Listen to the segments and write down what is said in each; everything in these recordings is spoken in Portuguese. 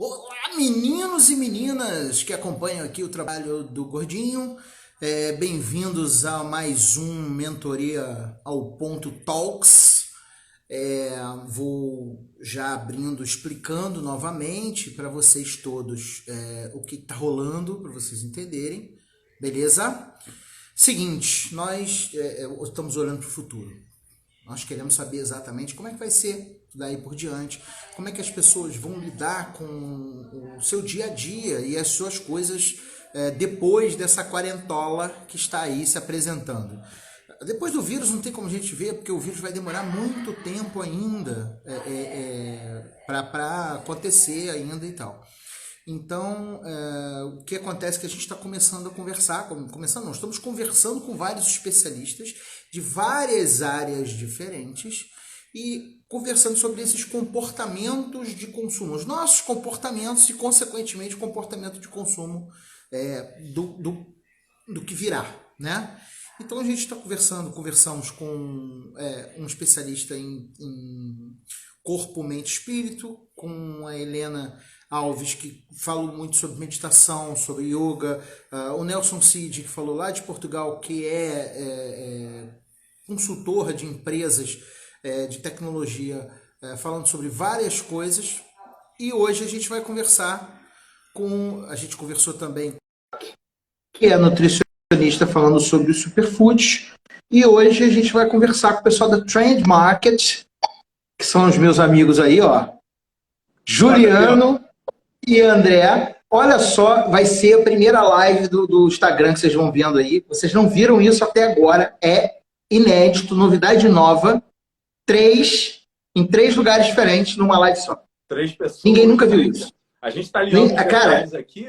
Olá, meninos e meninas que acompanham aqui o trabalho do Gordinho. Bem-vindos a mais um Mentoria ao Ponto Talks. Vou já abrindo, explicando novamente para vocês todos o que está rolando, para vocês entenderem, beleza? Seguinte, nós estamos olhando para o futuro. Nós queremos saber exatamente como é que vai ser daí por diante, como é que as pessoas vão lidar com o seu dia a dia e as suas coisas depois dessa quarentola que está aí se apresentando. Depois do vírus não tem como a gente ver, porque o vírus vai demorar muito tempo ainda para acontecer ainda e tal. Então, o que acontece é que a gente está começando a conversar, estamos conversando com vários especialistas de várias áreas diferentes e conversando sobre esses comportamentos de consumo, os nossos comportamentos e, consequentemente, o comportamento de consumo do que virá, né? Então, a gente está conversamos com um especialista em corpo, mente e espírito, com a Helena Alves, que falou muito sobre meditação, sobre yoga, o Nelson Cid, que falou lá de Portugal, que é consultor de empresas de tecnologia, falando sobre várias coisas. E hoje a gente vai conversar a gente conversou também, que é nutricionista, falando sobre os superfoods. E hoje a gente vai conversar com o pessoal da Trend Market, que são os meus amigos aí, ó, Juliano e André. Olha só, vai ser a primeira live do Instagram que vocês vão vendo aí. Vocês não viram isso até agora. É inédito, novidade nova. Em três lugares diferentes, numa live só. 3 pessoas. Ninguém nunca viu isso. A gente está ligando os detalhes aqui,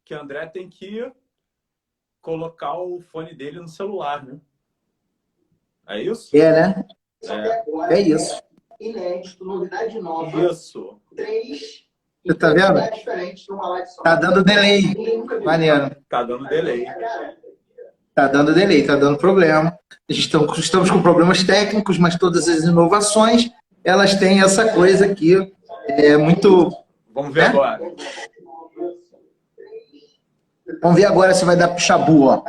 que o André tem que colocar o fone dele no celular, né? É isso? Né? É isso. Inédito, novidade nova. Isso. 3 Você tá vendo? Tá dando delay. Maneiro. Tá dando delay. Tá dando delay, tá dando problema. Estamos com problemas técnicos, mas todas as inovações, elas têm essa coisa aqui. Muito... Vamos ver agora. Vamos ver agora se vai dar pro chabu, ó.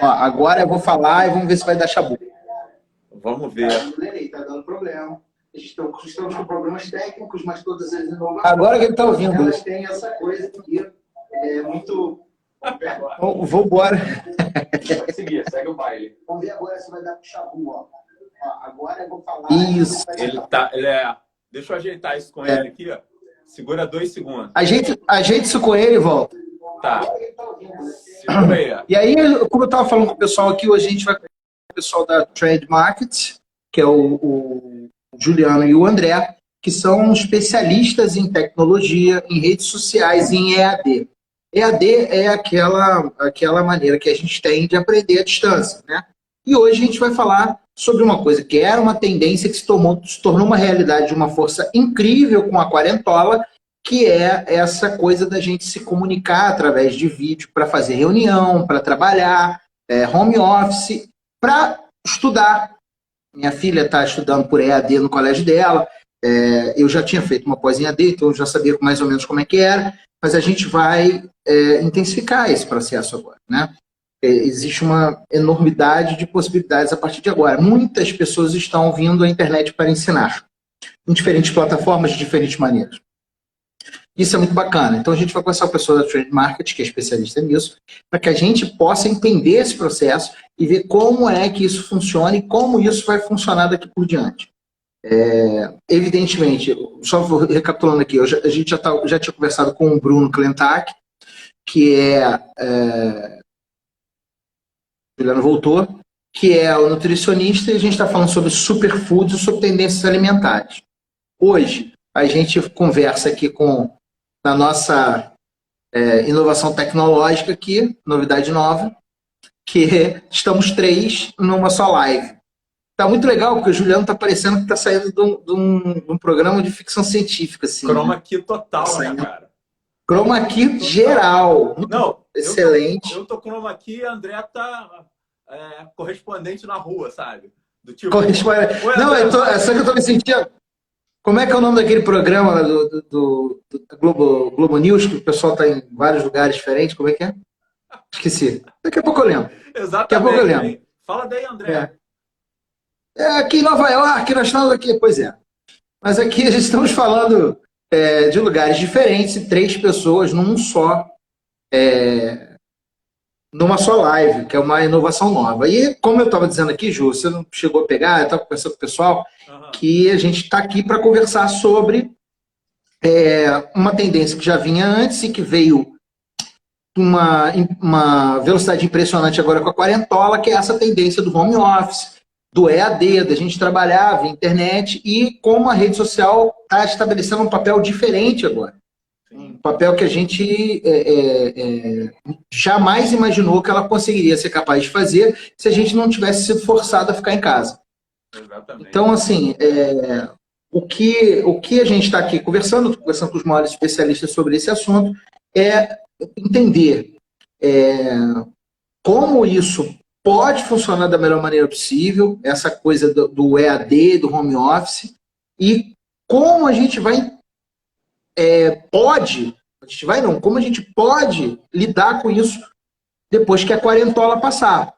Agora eu vou falar e vamos ver se vai dar chabu. Vamos ver. Tá dando delay, tá dando problema. Estamos com problemas técnicos, mas todas as inovações... Agora que ele tá ouvindo. Elas têm essa coisa aqui. Muito... Vou embora. Vai seguir, segue o baile. Vamos ver agora se vai dar pro chabu, ó. Agora eu vou falar... Isso. Deixa eu ajeitar isso com ele aqui, ó. Segura 2 segundos. Ajeita isso com ele e volta. Tá. Segura aí, ó. E aí, como eu estava falando com o pessoal aqui, hoje a gente vai com o pessoal da Trend Market, que é o Juliano e o André, que são especialistas em tecnologia, em redes sociais e em EAD. EAD é aquela maneira que a gente tem de aprender à distância, né? E hoje a gente vai falar sobre uma coisa que era uma tendência que se tornou uma realidade de uma força incrível com a quarentola, que é essa coisa da gente se comunicar através de vídeo para fazer reunião, para trabalhar, home office, para estudar. Minha filha está estudando por EAD no colégio dela, eu já tinha feito uma pós em EAD, então eu já sabia mais ou menos como é que era, mas a gente vai intensificar esse processo agora, né? Existe uma enormidade de possibilidades a partir de agora. Muitas pessoas estão vindo à internet para ensinar, em diferentes plataformas, de diferentes maneiras. Isso é muito bacana. Então, a gente vai conversar com a pessoa da Trend Market, que é especialista nisso, para que a gente possa entender esse processo e ver como é que isso funciona e como isso vai funcionar daqui por diante. Evidentemente, só recapitulando aqui, a gente já tinha conversado com o Bruno Klentak, que Juliano voltou, que é o nutricionista, e a gente está falando sobre superfoods e sobre tendências alimentares. Hoje, a gente conversa aqui na nossa inovação tecnológica aqui, novidade nova, que estamos 3 numa só live. Tá muito legal, porque o Juliano está parecendo que está saindo de um programa de ficção científica. Assim, Chroma key total, né, cara? Chroma key geral. Não, excelente. Eu tô chroma key e a André tá correspondente na rua, sabe? Do tipo... Não, só que eu tô me sentindo... Como é que é o nome daquele programa do Globo News, que o pessoal está em vários lugares diferentes? Como é que é? Esqueci. Daqui a pouco eu lembro. Daqui a pouco eu Exatamente. lembro. Aí, fala daí, André. É. É aqui em Nova York, nós estamos aqui. Pois é. Mas aqui a gente estamos falando de lugares diferentes e 3 pessoas numa só live, que é uma inovação nova. E como eu estava dizendo aqui, Ju, você não chegou a pegar, eu estava conversando com o pessoal, que a gente está aqui para conversar sobre uma tendência que já vinha antes e que veio uma velocidade impressionante agora com a quarentola, que é essa tendência do home office, do EAD, da gente trabalhar via internet e como a rede social está estabelecendo um papel diferente agora. Um papel que a gente jamais imaginou que ela conseguiria ser capaz de fazer se a gente não tivesse sido forçado a ficar em casa. Exatamente. Então, assim, o que a gente está aqui conversando com os maiores especialistas sobre esse assunto, é entender como isso pode funcionar da melhor maneira possível, essa coisa do EAD, do home office, e como a gente como a gente pode lidar com isso depois que a quarentola passar.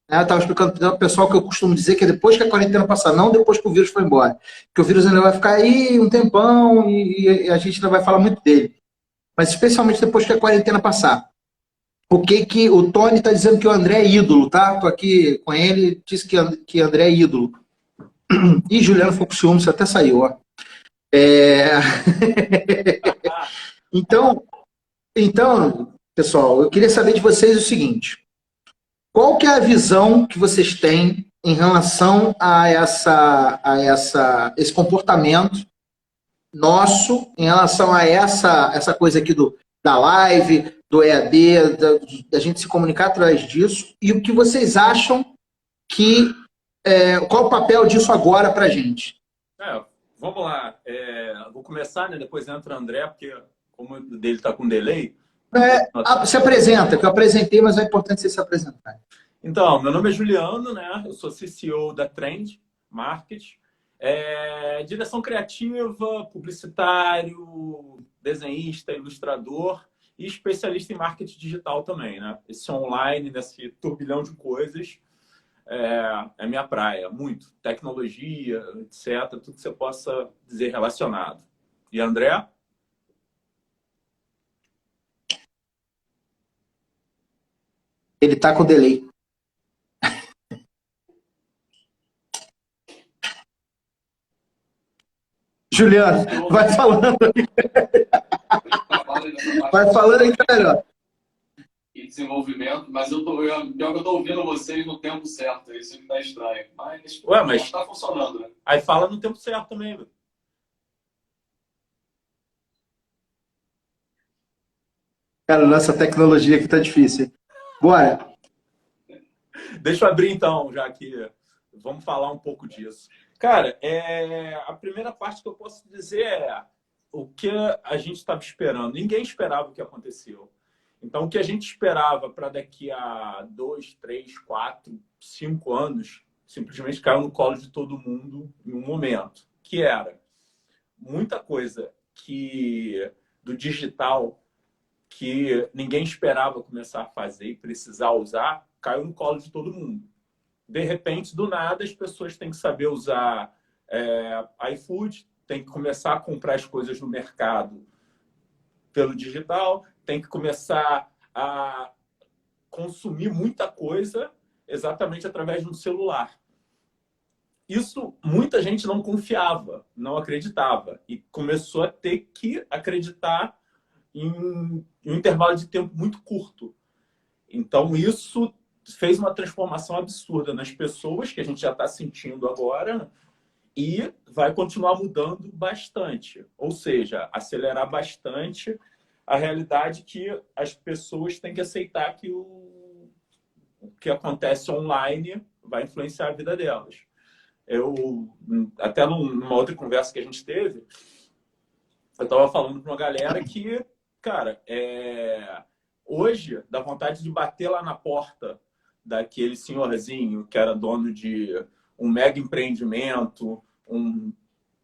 Eu estava explicando para o pessoal que eu costumo dizer que é depois que a quarentena passar, não depois que o vírus foi embora. Porque o vírus ainda vai ficar aí um tempão e a gente ainda vai falar muito dele. Mas especialmente depois que a quarentena passar. O Tony está dizendo que o André é ídolo, tá? Estou aqui com ele, disse que André é ídolo. E Juliano ficou com ciúme, você até saiu, ó. Então, pessoal, eu queria saber de vocês o seguinte. Qual que é a visão que vocês têm em relação a esse comportamento nosso, em relação a essa coisa aqui da live, do EAD, da gente se comunicar através disso, e o que vocês acham qual o papel disso agora para a gente? Vamos lá. Vou começar, né? Depois entra o André, porque como o dele está com delay. Se apresenta, que eu apresentei, mas é importante você se apresentar. Então, meu nome é Juliano, né? Eu sou CCO da Trend Market. Direção criativa, publicitário, desenhista, ilustrador e especialista em marketing digital também, né? Esse online, nesse turbilhão de coisas, é minha praia. Muito. Tecnologia, etc. Tudo que você possa dizer relacionado. E André? Ele está com delay. Juliano, vai falando aí. Vai falando aí, cara. E desenvolvimento, mas pior que eu tô ouvindo vocês no tempo certo, isso que tá estranho. Mas tá funcionando, né? Aí fala no tempo certo também, meu. Cara, nossa tecnologia aqui tá difícil. Bora. Deixa eu abrir então, já que vamos falar um pouco disso. Cara, a primeira parte que eu posso dizer é o que a gente estava esperando. Ninguém esperava o que aconteceu. Então, o que a gente esperava para daqui a 2, 3, 4, 5 anos, simplesmente caiu no colo de todo mundo em um momento. Que era muita coisa do digital que ninguém esperava começar a fazer e precisar usar, caiu no colo de todo mundo. De repente, do nada, as pessoas têm que saber usar iFood, tem que começar a comprar as coisas no mercado pelo digital, tem que começar a consumir muita coisa exatamente através de um celular. Isso muita gente não confiava, não acreditava e começou a ter que acreditar em um intervalo de tempo muito curto. Então, isso fez uma transformação absurda nas pessoas, que a gente já está sentindo agora, e vai continuar mudando bastante. Ou seja, acelerar bastante a realidade que as pessoas têm que aceitar que o que acontece online vai influenciar a vida delas. Até numa outra conversa que a gente teve, eu estava falando para uma galera que, cara, hoje dá vontade de bater lá na porta daquele senhorzinho que era dono de um mega empreendimento, um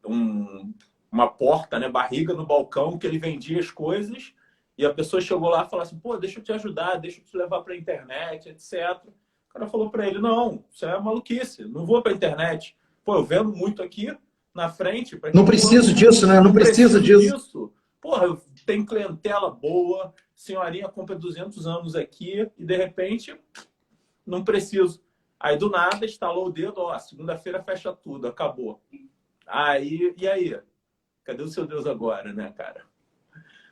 uma porta, né, barriga no balcão, que ele vendia as coisas, e a pessoa chegou lá e falou assim, pô, deixa eu te ajudar, deixa eu te levar para a internet, etc. O cara falou para ele, não, isso é maluquice, não vou para a internet. Pô, eu vendo muito aqui na frente. Não preciso disso, né? Não preciso disso. Porra, eu tenho clientela boa, senhorinha compra 200 anos aqui e, de repente, não preciso. Aí, do nada, estalou o dedo, ó, segunda-feira fecha tudo, acabou. Aí, e aí? Cadê o seu Deus agora, né, cara?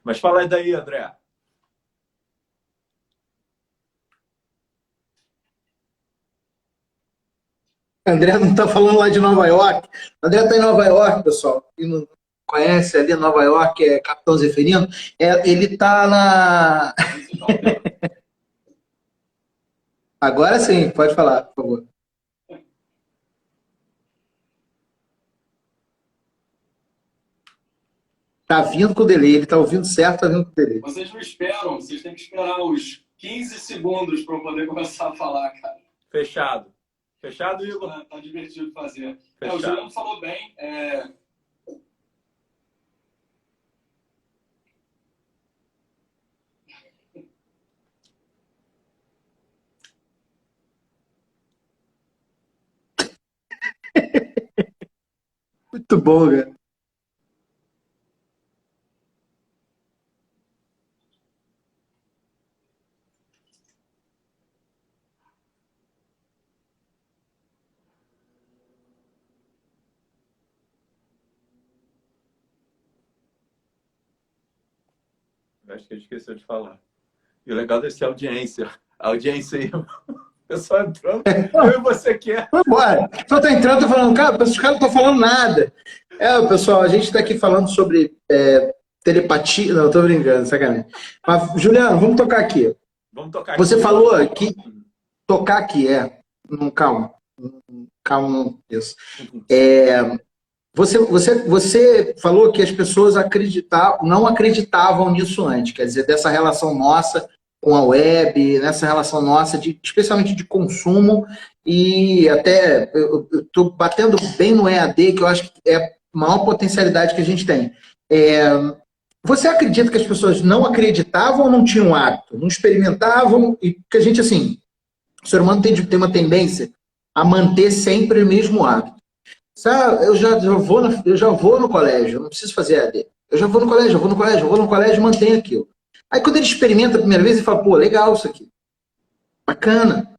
Mas fala aí daí, André. André não está falando lá de Nova York. André está em Nova York, pessoal. Quem não conhece ali Nova York, é Capitão Zeferino. Ele está na... Agora sim, pode falar, por favor. Tá vindo com o delay, ele tá ouvindo certo, tá vindo com o delay. Vocês não esperam, vocês têm que esperar uns 15 segundos para eu poder começar a falar, cara. Fechado. Fechado, Igor? Tá divertido fazer. Fechado. O Juliano falou bem. Muito bom, cara. Acho que ele esqueceu de falar. E o legal desse audiência. A audiência aí, o pessoal entrando, eu e você quer. Vamos embora. O pessoal tá entrando, tá falando, cara, os caras não estão falando nada. Pessoal, a gente está aqui falando sobre telepatia. Não, tô brincando, sacanagem. Mas, Juliano, vamos tocar aqui. Vamos tocar Você aqui. falou que tocar aqui calma. Calma, isso. Você falou que as pessoas não acreditavam nisso antes, quer dizer, dessa relação nossa com a web, nessa relação nossa, especialmente de consumo, e até eu estou batendo bem no EAD, que eu acho que é a maior potencialidade que a gente tem. Você acredita que as pessoas não acreditavam ou não tinham hábito? Não experimentavam? E que a gente, assim, o ser humano tem uma tendência a manter sempre o mesmo hábito. Eu já vou no colégio, eu não preciso fazer EAD. Eu já vou no colégio e mantenho aquilo. Aí quando ele experimenta a primeira vez, ele fala, pô, legal isso aqui. Bacana.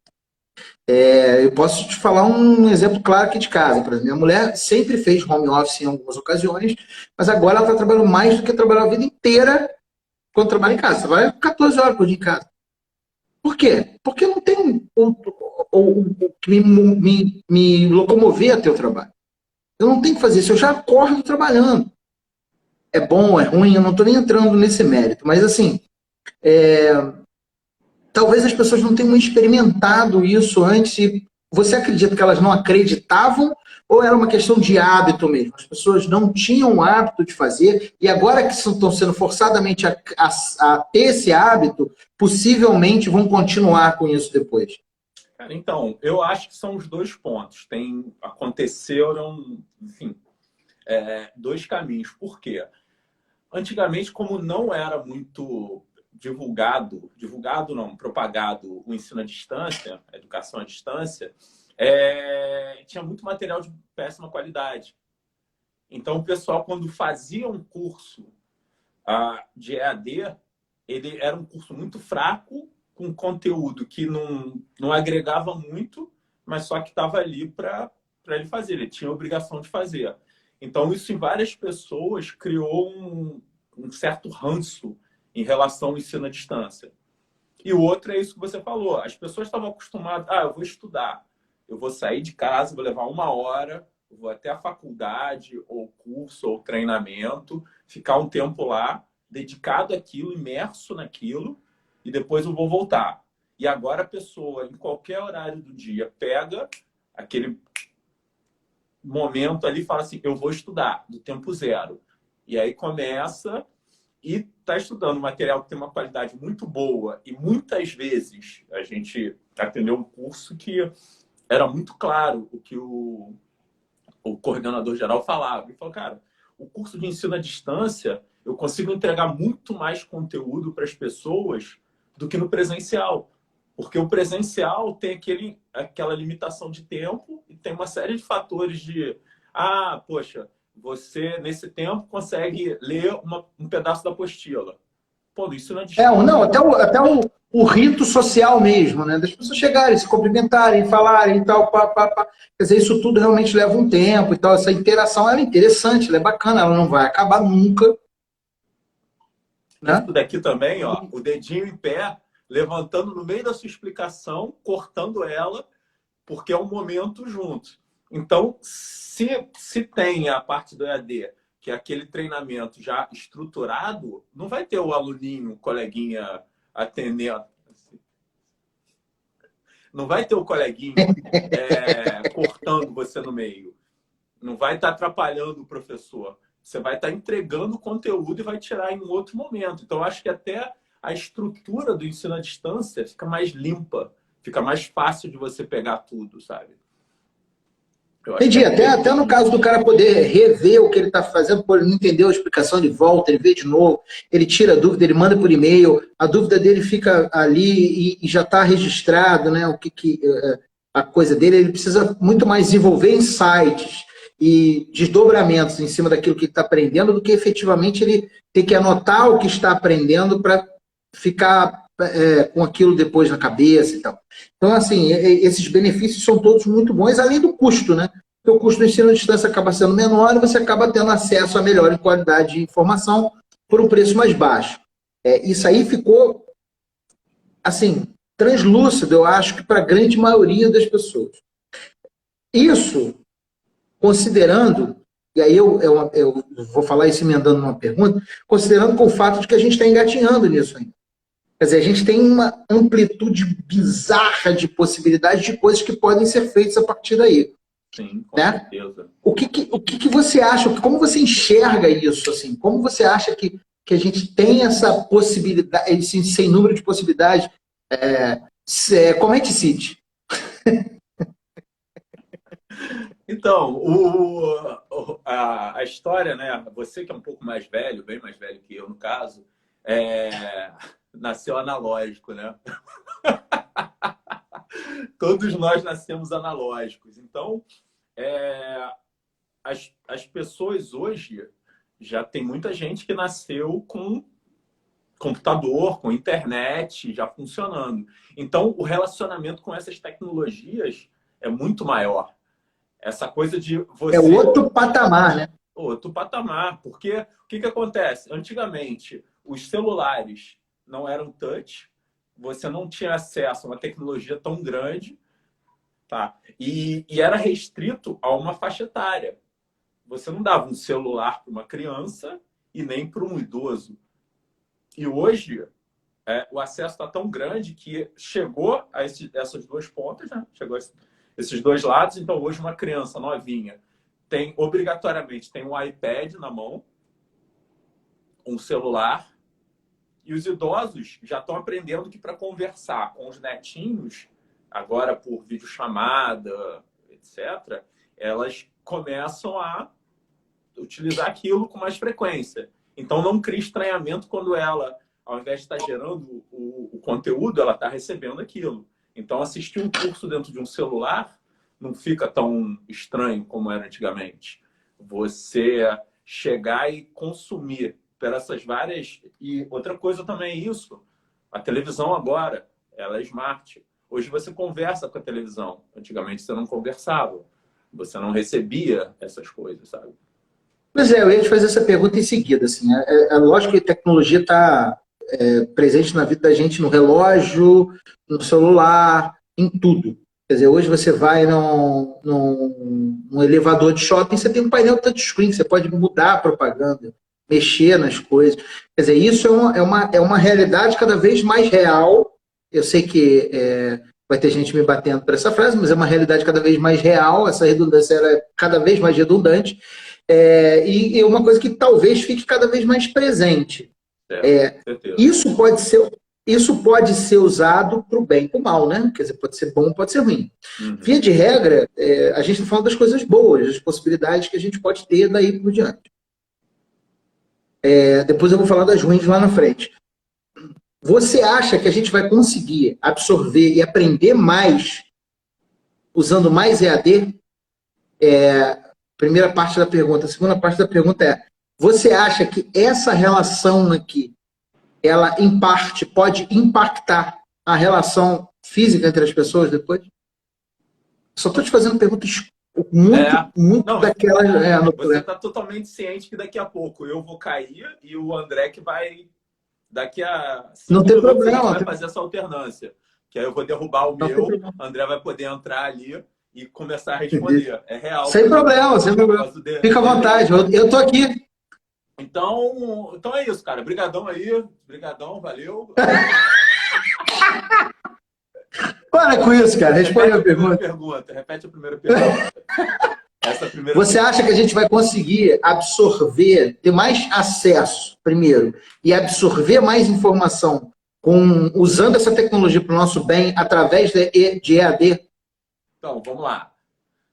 Eu posso te falar um exemplo claro aqui de casa. Por exemplo, minha mulher sempre fez home office em algumas ocasiões, mas agora ela está trabalhando mais do que trabalhou a vida inteira quando trabalha em casa. Trabalha 14 horas por dia em casa. Por quê? Porque não tem o que me locomover até o trabalho. Eu não tenho que fazer isso, eu já acordo trabalhando. É bom, é ruim, eu não estou nem entrando nesse mérito, mas assim, talvez as pessoas não tenham experimentado isso antes. E você acredita que elas não acreditavam ou era uma questão de hábito mesmo? As pessoas não tinham o hábito de fazer e agora que estão sendo forçadamente a ter esse hábito, possivelmente vão continuar com isso depois. Cara, então, eu acho que são os dois pontos. Aconteceram, enfim, dois caminhos. Por quê? Antigamente, como não era muito propagado o ensino à distância, a educação à distância, tinha muito material de péssima qualidade. Então, o pessoal, quando fazia um curso de EAD, ele era um curso muito fraco, com conteúdo que não agregava muito, mas só que estava ali para ele fazer, ele tinha a obrigação de fazer. Então, isso em várias pessoas criou um certo ranço em relação ao ensino à distância. E o outro é isso que você falou. As pessoas estavam acostumadas, eu vou estudar, eu vou sair de casa, vou levar 1 hora, eu vou até a faculdade, ou curso, ou treinamento, ficar um tempo lá, dedicado àquilo, imerso naquilo, e depois eu vou voltar. E agora a pessoa, em qualquer horário do dia, pega aquele momento ali e fala assim, eu vou estudar, do tempo zero. E aí começa e está estudando material que tem uma qualidade muito boa. E muitas vezes a gente atendeu um curso que era muito claro o o coordenador geral falava. Ele falou, cara, o curso de ensino à distância, eu consigo entregar muito mais conteúdo para as pessoas do que no presencial. Porque o presencial tem aquela limitação de tempo e tem uma série de fatores de... Ah, poxa, você, nesse tempo, consegue ler um pedaço da apostila. Pô, isso não é distância. Não, até o rito social mesmo, né? Das pessoas chegarem, se cumprimentarem, falarem e tal, Quer dizer, isso tudo realmente leva um tempo e tal. Essa interação, ela é interessante, ela é bacana, ela não vai acabar nunca. Né? Isso daqui também, ó, o dedinho em pé, levantando no meio da sua explicação, cortando ela, porque é um momento junto. Então, se tem a parte do EAD, que é aquele treinamento já estruturado, não vai ter o aluninho, o coleguinha atendendo. Não vai ter o coleguinha cortando você no meio. Não vai estar atrapalhando o professor. Você vai estar entregando o conteúdo e vai tirar em um outro momento. Então, eu acho que até a estrutura do ensino à distância fica mais limpa, fica mais fácil de você pegar tudo, sabe? Entendi. Até no caso do cara poder rever o que ele está fazendo, ele não entendeu a explicação de volta, ele vê de novo, ele tira a dúvida, ele manda por e-mail, a dúvida dele fica ali e já está registrado, né? A coisa dele, ele precisa muito mais desenvolver insights e desdobramentos em cima daquilo que ele está aprendendo do que efetivamente ele ter que anotar o que está aprendendo para ficar com aquilo depois na cabeça e tal. Então, assim, esses benefícios são todos muito bons, além do custo, né? Porque o custo do ensino à distância acaba sendo menor e você acaba tendo acesso a melhor qualidade de informação por um preço mais baixo. Isso aí ficou, assim, translúcido, eu acho que para a grande maioria das pessoas. Isso, considerando, e aí eu vou falar isso emendando numa pergunta, considerando com o fato de que a gente está engatinhando nisso ainda. Quer dizer, a gente tem uma amplitude bizarra de possibilidades de coisas que podem ser feitas a partir daí. Sim, com né? certeza. O que você acha, como você enxerga isso? Assim? Como você acha que a gente tem essa possibilidade, esse sem número de possibilidades? Comente, Cid. Então, a história, né? Você que é um pouco mais velho, bem mais velho que eu, no caso, nasceu analógico, né? Todos nós nascemos analógicos. Então, as pessoas hoje, já tem muita gente que nasceu com computador, com internet, já funcionando. Então, o relacionamento com essas tecnologias é muito maior. Essa coisa de você... É outro patamar, né? Outro patamar. Porque o que acontece? Antigamente, os celulares não eram touch, você não tinha acesso a uma tecnologia tão grande, tá? E era restrito a uma faixa etária. Você não dava um celular para uma criança e nem para um idoso. E hoje, o acesso está tão grande que chegou a essas duas pontas, né? Chegou a esses dois lados. Então, hoje, uma criança novinha obrigatoriamente tem um iPad na mão, um celular, e os idosos já estão aprendendo que para conversar com os netinhos, agora por videochamada, etc., elas começam a utilizar aquilo com mais frequência. Então, não cria estranhamento quando ela, ao invés de estar gerando o conteúdo, ela está recebendo aquilo. Então, assistir um curso dentro de um celular não fica tão estranho como era antigamente. Você chegar e consumir por essas várias... E outra coisa também é isso. A televisão agora, ela é smart. Hoje você conversa com a televisão. Antigamente você não conversava. Você não recebia essas coisas, sabe? Pois eu ia te fazer essa pergunta em seguida. Assim, é lógico que a tecnologia está presente na vida da gente, no relógio, no celular, em tudo. Quer dizer, hoje você vai num elevador de shopping, você tem um painel touchscreen, você pode mudar a propaganda, mexer nas coisas. Quer dizer, isso é uma realidade cada vez mais real. Eu sei que vai ter gente me batendo por essa frase, mas é uma realidade cada vez mais real, essa redundância ela é cada vez mais redundante. E é uma coisa que talvez fique cada vez mais presente. Certeza. Isso pode ser isso pode ser usado para o bem e para o mal, né? Quer dizer, pode ser bom, pode ser ruim. Uhum. Via de regra, a gente está falando das coisas boas, das possibilidades que a gente pode ter daí por diante. Depois eu vou falar das ruins lá na frente. Você acha que a gente vai conseguir absorver e aprender mais usando mais EAD? Primeira parte da pergunta. A segunda parte da pergunta é: você acha que essa relação aqui, ela, em parte, pode impactar a relação física entre as pessoas depois? Só estou te fazendo perguntas muito não, daquelas... você está totalmente ciente que daqui a pouco eu vou cair e o André que vai... Daqui a 5 não tem minutos problema, a gente vai fazer essa alternância. Que aí eu vou derrubar o meu, o André vai poder entrar ali e começar a responder. É real. Sem problema, sem problema. Fica à vontade, eu estou aqui. Então é isso, cara. Brigadão aí. Brigadão, valeu. Para com isso, cara. Responde a pergunta. Repete a primeira pergunta. Você acha que a gente vai conseguir absorver, ter mais acesso, primeiro, e absorver mais informação usando essa tecnologia para o nosso bem através de EAD? Então, vamos lá.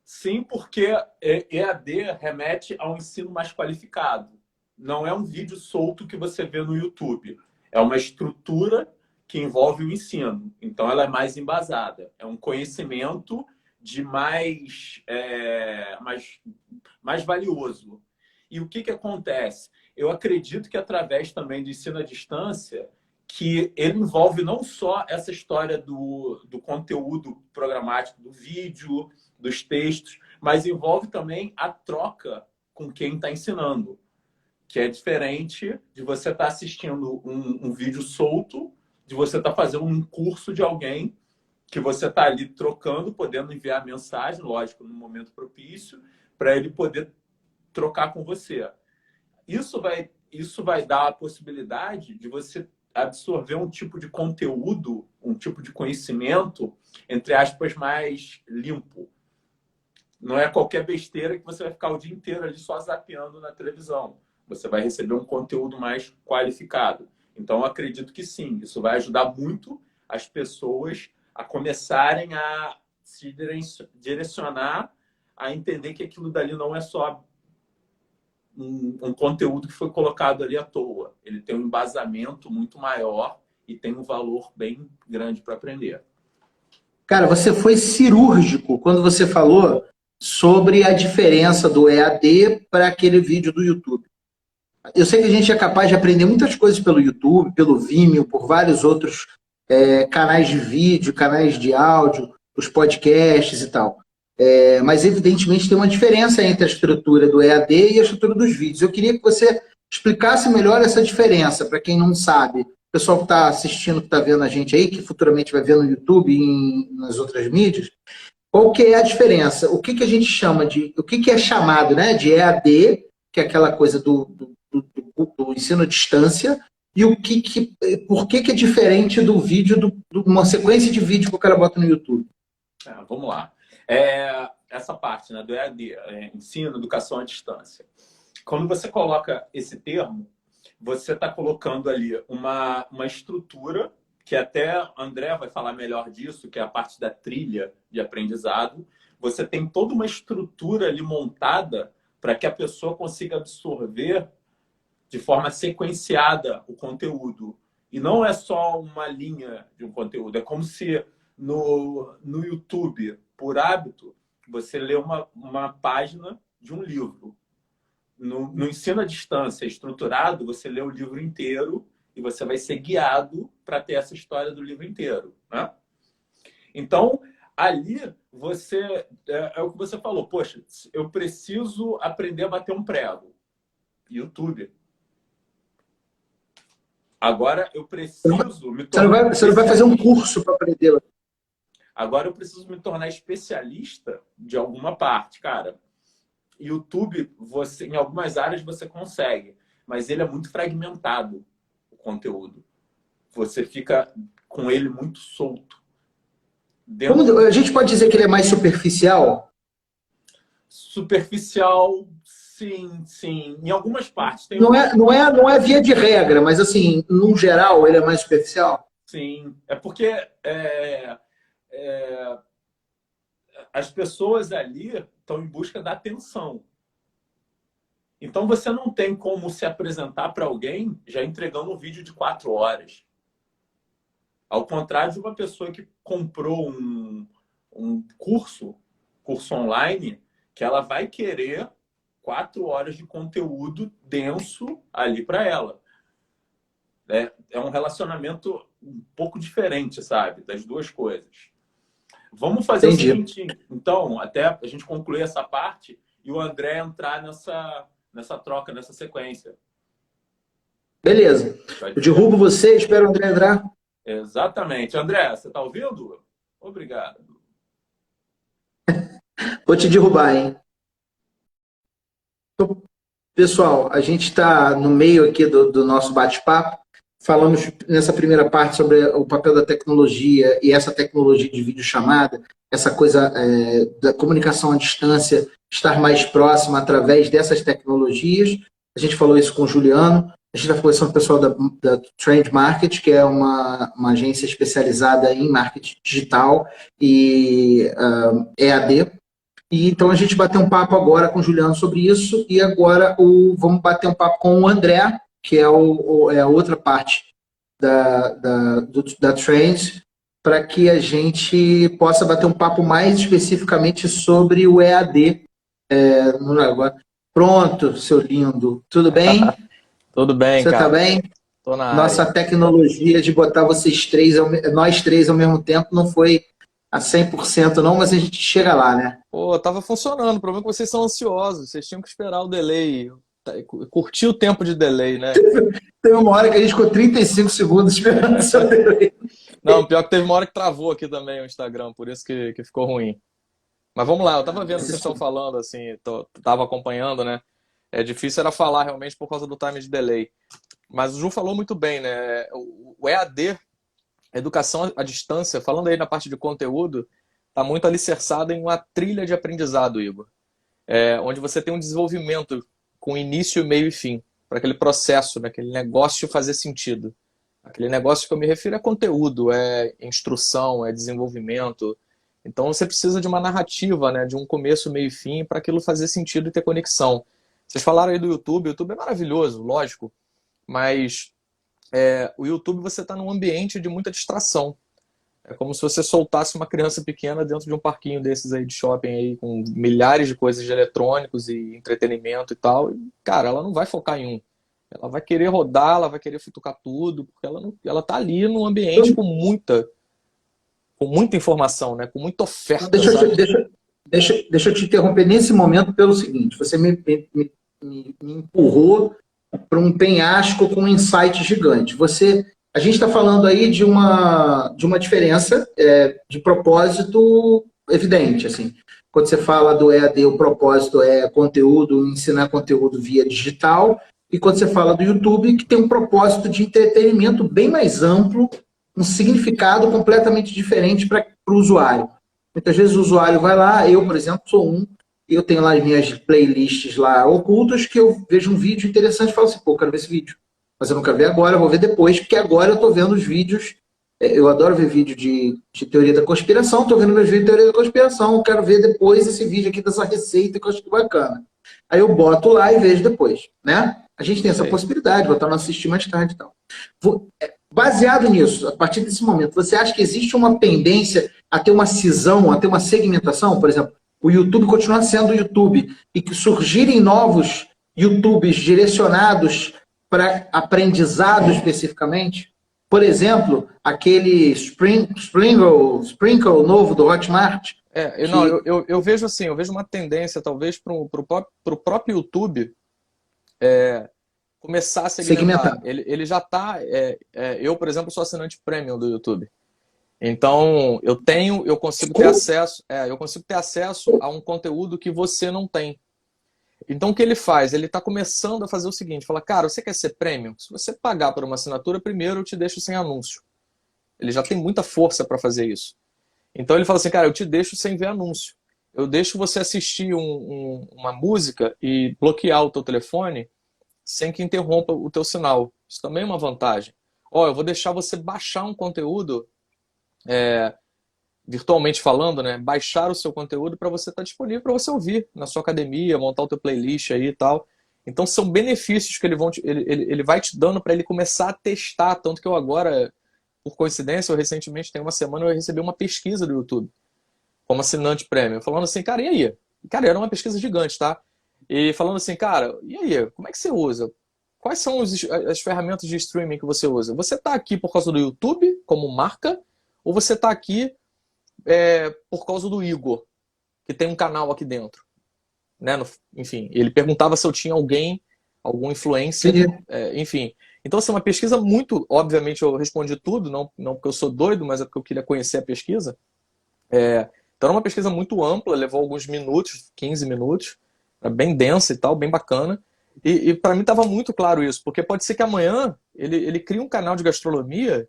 Sim, porque EAD remete a um ensino mais qualificado. Não é um vídeo solto que você vê no YouTube. É uma estrutura que envolve o ensino. Então, ela é mais embasada. É um conhecimento de mais valioso. E o que acontece? Eu acredito que através também do ensino à distância, que ele envolve não só essa história do conteúdo programático, do vídeo, dos textos, mas envolve também a troca com quem está ensinando, que é diferente de você estar assistindo um vídeo solto, de você estar fazendo um curso de alguém que você está ali trocando, podendo enviar mensagem, lógico, no momento propício, para ele poder trocar com você. Isso vai dar a possibilidade de você absorver um tipo de conteúdo, um tipo de conhecimento, entre aspas, mais limpo. Não é qualquer besteira que você vai ficar o dia inteiro ali só zapeando na televisão. Você vai receber um conteúdo mais qualificado. Então, eu acredito que sim, isso vai ajudar muito as pessoas a começarem a se direcionar, a entender que aquilo dali não é só um conteúdo que foi colocado ali à toa. Ele tem um embasamento muito maior e tem um valor bem grande para aprender. Cara, você foi cirúrgico quando você falou sobre a diferença do EAD para aquele vídeo do YouTube. Eu sei que a gente é capaz de aprender muitas coisas pelo YouTube, pelo Vimeo, por vários outros canais de vídeo, canais de áudio, os podcasts e tal. Mas, evidentemente, tem uma diferença entre a estrutura do EAD e a estrutura dos vídeos. Eu queria que você explicasse melhor essa diferença, para quem não sabe. O pessoal que está assistindo, que está vendo a gente aí, que futuramente vai ver no YouTube e nas outras mídias, qual que é a diferença? O que a gente chama de... O que é chamado, né, de EAD, que é aquela coisa do ensino à distância, e por que é diferente do vídeo, uma sequência de vídeo que o cara bota no YouTube? Vamos lá. Essa parte, né, do EAD, ensino, educação à distância. Quando você coloca esse termo, você está colocando ali uma estrutura, que até André vai falar melhor disso, que é a parte da trilha de aprendizado. Você tem toda uma estrutura ali montada para que a pessoa consiga absorver de forma sequenciada o conteúdo. E não é só uma linha de um conteúdo. É como se no YouTube, por hábito, você lê uma página de um livro. No ensino à distância estruturado, você lê o livro inteiro e você vai ser guiado para ter essa história do livro inteiro, né? Então, ali, é o que você falou. Poxa, eu preciso aprender a bater um prego. YouTube. Agora eu preciso me tornar... Você não vai fazer um curso para aprender. Agora eu preciso me tornar especialista de alguma parte, cara. YouTube, em algumas áreas você consegue, mas ele é muito fragmentado, o conteúdo. Você fica com ele muito solto. A gente pode dizer que ele é mais superficial? Superficial, sim, sim. Em algumas partes. Não é via de regra, mas assim, no geral, ele é mais superficial? Sim, é porque é, as pessoas ali estão em busca da atenção. Então você não tem como se apresentar para alguém já entregando um vídeo de 4 horas. Ao contrário de uma pessoa que comprou um curso online, que ela vai querer 4 horas de conteúdo denso ali para ela. É um relacionamento um pouco diferente, sabe? Das duas coisas. Vamos fazer Entendi. o seguinte, então, até a gente concluir essa parte e o André entrar nessa troca, nessa sequência. Beleza. Eu derrubo você, espero o André entrar. Exatamente. André, você está ouvindo? Obrigado. Vou te derrubar, hein? Então, pessoal, a gente está no meio aqui do nosso bate-papo. Falamos nessa primeira parte sobre o papel da tecnologia e essa tecnologia de videochamada, essa coisa da comunicação à distância estar mais próxima através dessas tecnologias. A gente falou isso com o Juliano. A gente está conversando com o pessoal da Trend Market, que é uma agência especializada em marketing digital e EAD. E, então a gente bateu um papo agora com o Juliano sobre isso e agora vamos bater um papo com o André, que é a outra parte da Trends, para que a gente possa bater um papo mais especificamente sobre o EAD. Pronto, seu lindo. Tudo bem? Tudo bem, Você cara. está bem? Tô na Nossa área. tecnologia de botar nós três ao mesmo tempo não foi a 100% não, mas a gente chega lá, né? Pô, tava funcionando. O problema é que vocês são ansiosos. Vocês tinham que esperar o delay. Curtir o tempo de delay, né? Teve uma hora que a gente ficou 35 segundos esperando o seu delay. Não, pior que teve uma hora que travou aqui também o Instagram, por isso que ficou ruim. Mas vamos lá, eu tava vendo o que vocês estão falando, assim, tava acompanhando, né? É difícil era falar realmente por causa do time de delay. Mas o Ju falou muito bem, né? O EAD, educação à distância, falando aí na parte de conteúdo, está muito alicerçado em uma trilha de aprendizado, Igor. Onde você tem um desenvolvimento com início, meio e fim, para aquele processo, né? Aquele negócio fazer sentido. Aquele negócio que eu me refiro é conteúdo, é instrução, é desenvolvimento. Então você precisa de uma narrativa, né? De um começo, meio e fim, para aquilo fazer sentido e ter conexão. Vocês falaram aí do YouTube, o YouTube é maravilhoso, lógico, mas o YouTube você está num ambiente de muita distração. É como se você soltasse uma criança pequena dentro de um parquinho desses aí de shopping aí, com milhares de coisas de eletrônicos e entretenimento e tal. E, cara, ela não vai focar em um. Ela vai querer rodar, ela vai querer futucar tudo, porque ela tá ali num ambiente com muita informação, né? Com muita oferta. Deixa eu te interromper nesse momento pelo seguinte, você me empurrou para um penhasco com um insight gigante. A gente está falando aí de uma diferença de propósito evidente. Assim. Quando você fala do EAD, o propósito é conteúdo, ensinar conteúdo via digital, e quando você fala do YouTube, que tem um propósito de entretenimento bem mais amplo, um significado completamente diferente para o usuário. Muitas vezes o usuário vai lá, eu, por exemplo, sou eu tenho lá as minhas playlists lá ocultas, que eu vejo um vídeo interessante e falo assim, pô, eu quero ver esse vídeo. Mas eu não quero ver agora, eu vou ver depois, porque agora eu estou vendo os vídeos. Eu adoro ver vídeo de teoria da conspiração, estou vendo meus vídeos de teoria da conspiração, eu quero ver depois esse vídeo aqui dessa receita que eu acho que bacana. Aí eu boto lá e vejo depois, né? A gente tem essa possibilidade, botar no assistir mais tarde e tal. Baseado nisso, a partir desse momento, você acha que existe uma tendência a ter uma cisão, a ter uma segmentação? Por exemplo, o YouTube continuar sendo o YouTube e que surgirem novos YouTubes direcionados para aprendizado especificamente? Por exemplo, aquele Sprinkle novo do Hotmart. Eu vejo assim, eu vejo uma tendência talvez para o próprio YouTube começar a segmentar. Ele já está... eu, por exemplo, sou assinante premium do YouTube. Então, eu consigo ter acesso a um conteúdo que você não tem. Então, o que ele faz? Ele está começando a fazer o seguinte, fala, cara, você quer ser premium? Se você pagar por uma assinatura, primeiro eu te deixo sem anúncio. Ele já tem muita força para fazer isso. Então, ele fala assim, cara, eu te deixo sem ver anúncio. Eu deixo você assistir uma música e bloquear o teu telefone sem que interrompa o teu sinal. Isso também é uma vantagem. ó, eu vou deixar você baixar um conteúdo, virtualmente falando, né? Baixar o seu conteúdo para você estar disponível para você ouvir na sua academia, montar o teu playlist aí e tal. Então são benefícios que ele vai te dando para ele começar a testar. Tanto que eu agora, por coincidência, eu recentemente, tem uma semana, eu recebi uma pesquisa do YouTube como assinante premium, falando assim, cara, e aí? Cara, era uma pesquisa gigante, tá? E falando assim, cara, e aí? Como é que você usa? Quais são as ferramentas de streaming que você usa? Você está aqui por causa do YouTube, como marca, ou você está aqui por causa do Igor, que tem um canal aqui dentro? Né? Enfim, ele perguntava se eu tinha algum influencer, enfim. Então, assim, uma pesquisa muito... Obviamente, eu respondi tudo, não porque eu sou doido, mas é porque eu queria conhecer a pesquisa. Então, era uma pesquisa muito ampla, levou alguns minutos, 15 minutos, bem densa e tal, bem bacana. E para mim estava muito claro isso, porque pode ser que amanhã ele crie um canal de gastronomia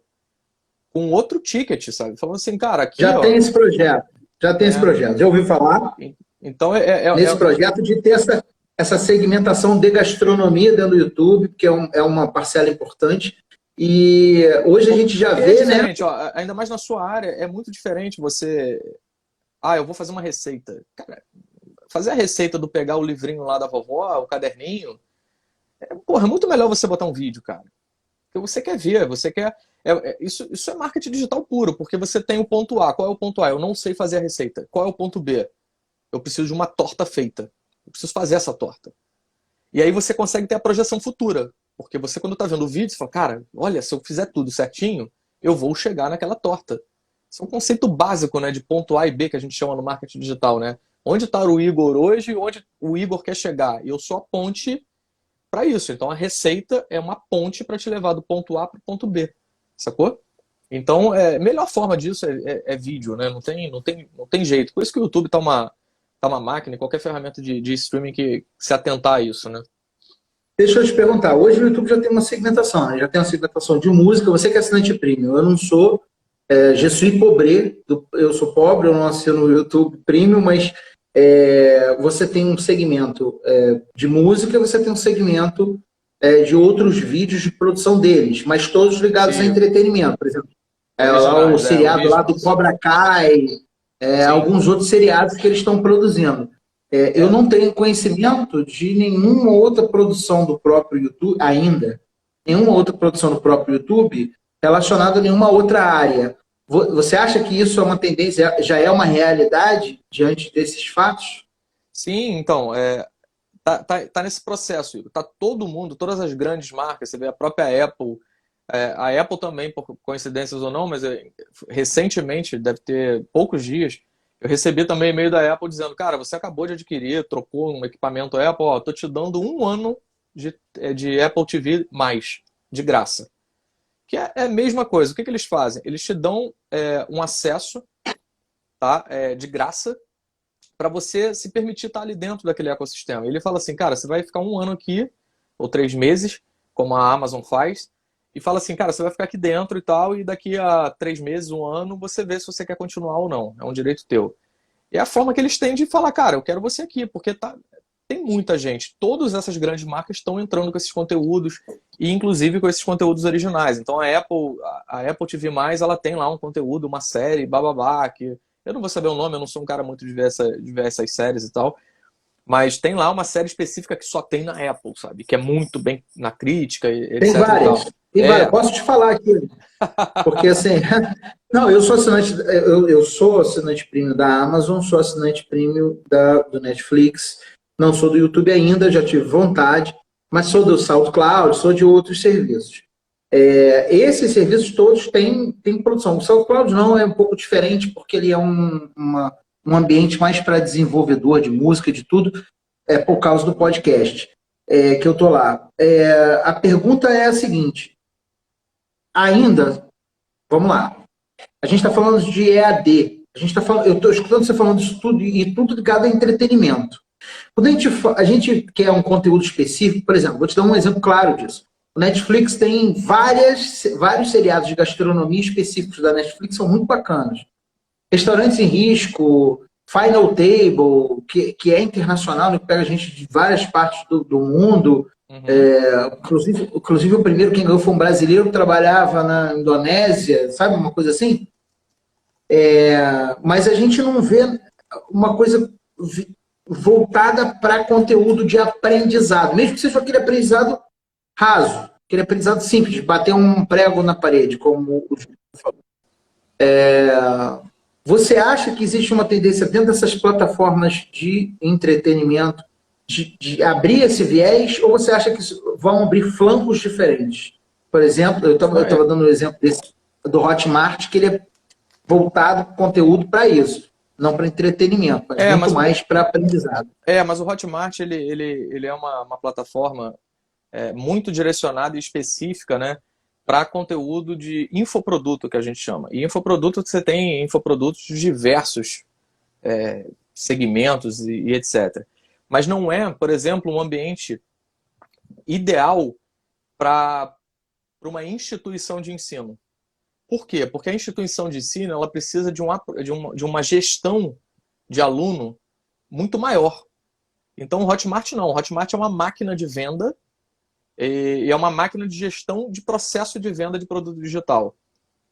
com outro ticket, sabe? Falando assim, cara, aqui... Já tem esse projeto, já ouviu falar? Então, nesse projeto de ter essa segmentação de gastronomia dentro do YouTube, que é uma parcela importante. E hoje a gente já vê, né? Ó, ainda mais na sua área, é muito diferente você... eu vou fazer uma receita. Cara, fazer a receita do pegar o livrinho lá da vovó, o caderninho, é muito melhor você botar um vídeo, cara. Porque você quer ver, você quer... Isso é marketing digital puro, porque você tem o ponto A. Qual é o ponto A? Eu não sei fazer a receita. Qual é o ponto B? Eu preciso de uma torta feita. Eu preciso fazer essa torta. E aí você consegue ter a projeção futura. Porque você, quando está vendo o vídeo, você fala, cara, olha, se eu fizer tudo certinho, eu vou chegar naquela torta. Isso é um conceito básico, né, de ponto A e B, que a gente chama no marketing digital, né? Onde está o Igor hoje e onde o Igor quer chegar? E eu sou a ponte para isso. Então a receita é uma ponte para te levar do ponto A para o ponto B. Sacou? Então, a melhor forma disso é vídeo, né? Não tem jeito. Por isso que o YouTube tá uma máquina, qualquer ferramenta de streaming que se atentar a isso, né? Deixa eu te perguntar, hoje o YouTube já tem uma segmentação, né? Já tem uma segmentação de música, você que é assinante premium, eu não sou, je suis pobre, eu sou pobre, eu não assino o YouTube premium, mas você tem um segmento de música, você tem um segmento de outros vídeos de produção deles, mas todos ligados a entretenimento, por exemplo, o seriado lá do Cobra Kai, alguns outros seriados que eles estão produzindo. Eu não tenho conhecimento de nenhuma outra produção do próprio YouTube, ainda, nenhuma outra produção do próprio YouTube relacionada a nenhuma outra área. Você acha que isso é uma tendência, já é uma realidade diante desses fatos? Sim, então, tá nesse processo, Igor. Tá todo mundo, todas as grandes marcas, você vê a própria Apple, a Apple também, por coincidências ou não, mas recentemente, deve ter poucos dias, eu recebi também e-mail da Apple dizendo, cara, você acabou de adquirir, trocou um equipamento Apple, tô te dando 1 ano de Apple TV mais, de graça. Que é a mesma coisa. O que eles fazem? Eles te dão um acesso, tá, de graça, para você se permitir estar ali dentro daquele ecossistema. Ele fala assim, cara, você vai ficar 1 ano aqui, ou 3 meses, como a Amazon faz, e fala assim, cara, você vai ficar aqui dentro e tal, e daqui a 3 meses, 1 ano, você vê se você quer continuar ou não. É um direito teu. E é a forma que eles têm de falar, cara, eu quero você aqui, porque tem muita gente. Todas essas grandes marcas estão entrando com esses conteúdos, e inclusive com esses conteúdos originais. Então a Apple TV+, ela tem lá um conteúdo, uma série, bababá, que eu não vou saber o nome, eu não sou um cara muito de ver essas séries e tal, mas tem lá uma série específica que só tem na Apple, sabe? Que é muito bem na crítica, etc. Tem várias. Tem várias. Posso te falar aqui. Porque assim, não, eu sou assinante premium da Amazon, sou assinante premium do Netflix, não sou do YouTube ainda, já tive vontade, mas sou do SoundCloud, sou de outros serviços. Esses serviços todos têm produção. O SoundCloud não é um pouco diferente, porque ele é um ambiente mais para desenvolvedor de música, de tudo, por causa do podcast que eu tô lá. A pergunta é a seguinte, ainda, vamos lá, a gente está falando de EAD, eu estou escutando você falando disso tudo, e tudo ligado a entretenimento. Quando a gente quer um conteúdo específico, por exemplo, vou te dar um exemplo claro disso. O Netflix tem vários seriados de gastronomia específicos da Netflix, são muito bacanas. Restaurantes em Risco, Final Table, que é internacional, que pega gente de várias partes do mundo, Inclusive, o primeiro quem ganhou foi um brasileiro que trabalhava na Indonésia, sabe? Uma coisa assim. Mas a gente não vê uma coisa voltada para conteúdo de aprendizado, mesmo que seja aquele aprendizado raso, aquele aprendizado simples, de bater um prego na parede, como o Júlio falou. Você acha que existe uma tendência dentro dessas plataformas de entretenimento de abrir esse viés, ou você acha que vão abrir flancos diferentes? Por exemplo, eu estava dando um exemplo desse, do Hotmart, que ele é voltado para conteúdo para isso, não para entretenimento, mas muito mais para aprendizado. Mas o Hotmart ele é uma plataforma muito direcionada e específica, né, para conteúdo de infoproduto, que a gente chama. E infoproduto, você tem infoprodutos de diversos segmentos e etc. Mas não é, por exemplo, um ambiente ideal para uma instituição de ensino. Por quê? Porque a instituição de ensino ela precisa de uma gestão de aluno muito maior. Então, o Hotmart não. O Hotmart é uma máquina de venda e é uma máquina de gestão de processo de venda de produto digital.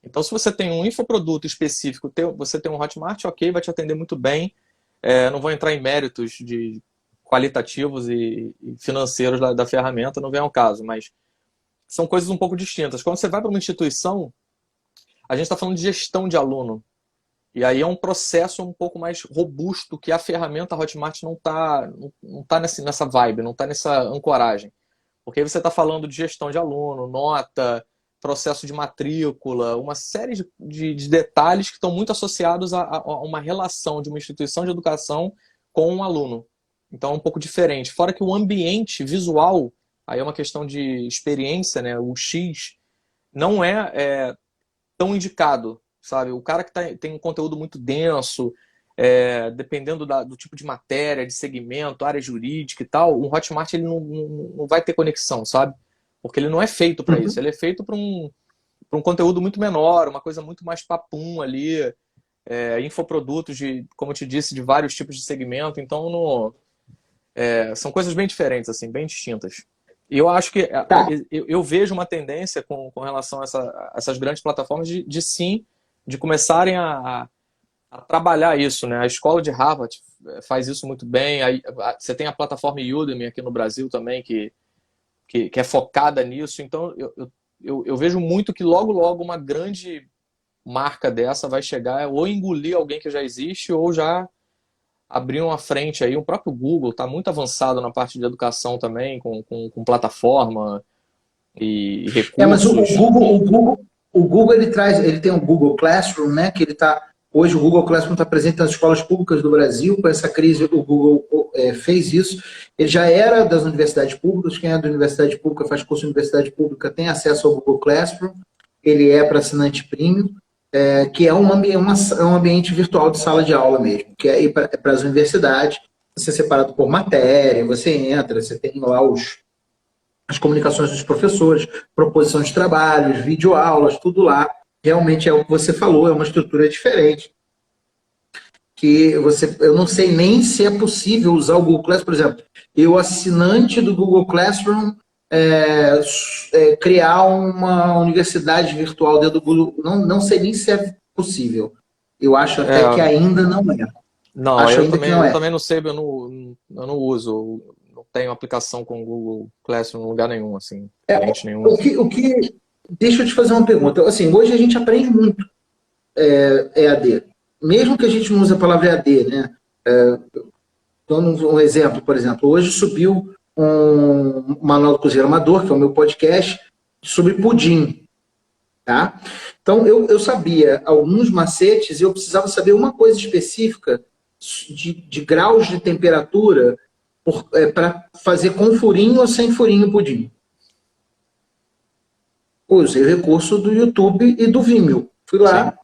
Então, se você tem um infoproduto específico, você tem um Hotmart, ok, vai te atender muito bem. Não vou entrar em méritos de qualitativos e financeiros da ferramenta, não vem ao caso, mas são coisas um pouco distintas. Quando você vai para uma instituição, a gente está falando de gestão de aluno. E aí é um processo um pouco mais robusto que a ferramenta Hotmart não tá nessa vibe, não está nessa ancoragem. Porque aí você está falando de gestão de aluno, nota, processo de matrícula, uma série de detalhes que estão muito associados a uma relação de uma instituição de educação com um aluno. Então é um pouco diferente. Fora que o ambiente visual, aí é uma questão de experiência, né? O X não é tão indicado, sabe? O cara que tem um conteúdo muito denso, dependendo do tipo de matéria, de segmento, área jurídica e tal, o Hotmart ele não vai ter conexão, sabe? Porque ele não é feito para isso. Ele é feito para um conteúdo muito menor, uma coisa muito mais papum ali, infoprodutos, como eu te disse, de vários tipos de segmento. Então, são coisas bem diferentes, assim, bem distintas. E eu acho que eu vejo uma tendência com relação a essas grandes plataformas de começarem a trabalhar isso, né? A escola de Harvard faz isso muito bem. Aí, você tem a plataforma Udemy aqui no Brasil também, que é focada nisso. Então, eu vejo muito que logo uma grande marca dessa vai chegar ou engolir alguém que já existe ou já abrir uma frente aí. O próprio Google está muito avançado na parte de educação também, com plataforma e recursos. Mas o Google ele tem o Google Classroom, né? Que hoje o Google Classroom está presente nas escolas públicas do Brasil. Com essa crise, o Google fez isso. Ele já era das universidades públicas. Quem é da universidade pública, faz curso de universidade pública, tem acesso ao Google Classroom. Ele é para assinante premium. Que é um ambiente virtual de sala de aula mesmo, que é para as universidades, você é separado por matéria, você entra, você tem lá as comunicações dos professores, proposição de trabalhos, videoaulas, tudo lá. Realmente é o que você falou, é uma estrutura diferente. Eu não sei nem se é possível usar o Google Classroom, por exemplo, eu, assinante do Google Classroom, criar uma universidade virtual dentro do Google, não sei nem se é possível. Eu acho até que ainda não é. Não, eu também não sei, eu não uso, não tenho aplicação com o Google Classroom em lugar nenhum, assim, nenhum. Deixa eu te fazer uma pergunta. Assim, hoje a gente aprende muito EAD. Mesmo que a gente não use a palavra EAD, né? Dando um exemplo, por exemplo, hoje subiu um Manual do Cozinheiro Amador, que é o meu podcast, sobre pudim. Tá? Então, eu sabia alguns macetes e eu precisava saber uma coisa específica de graus de temperatura para fazer com furinho ou sem furinho o pudim. Usei o recurso do YouTube e do Vimeo. Fui lá,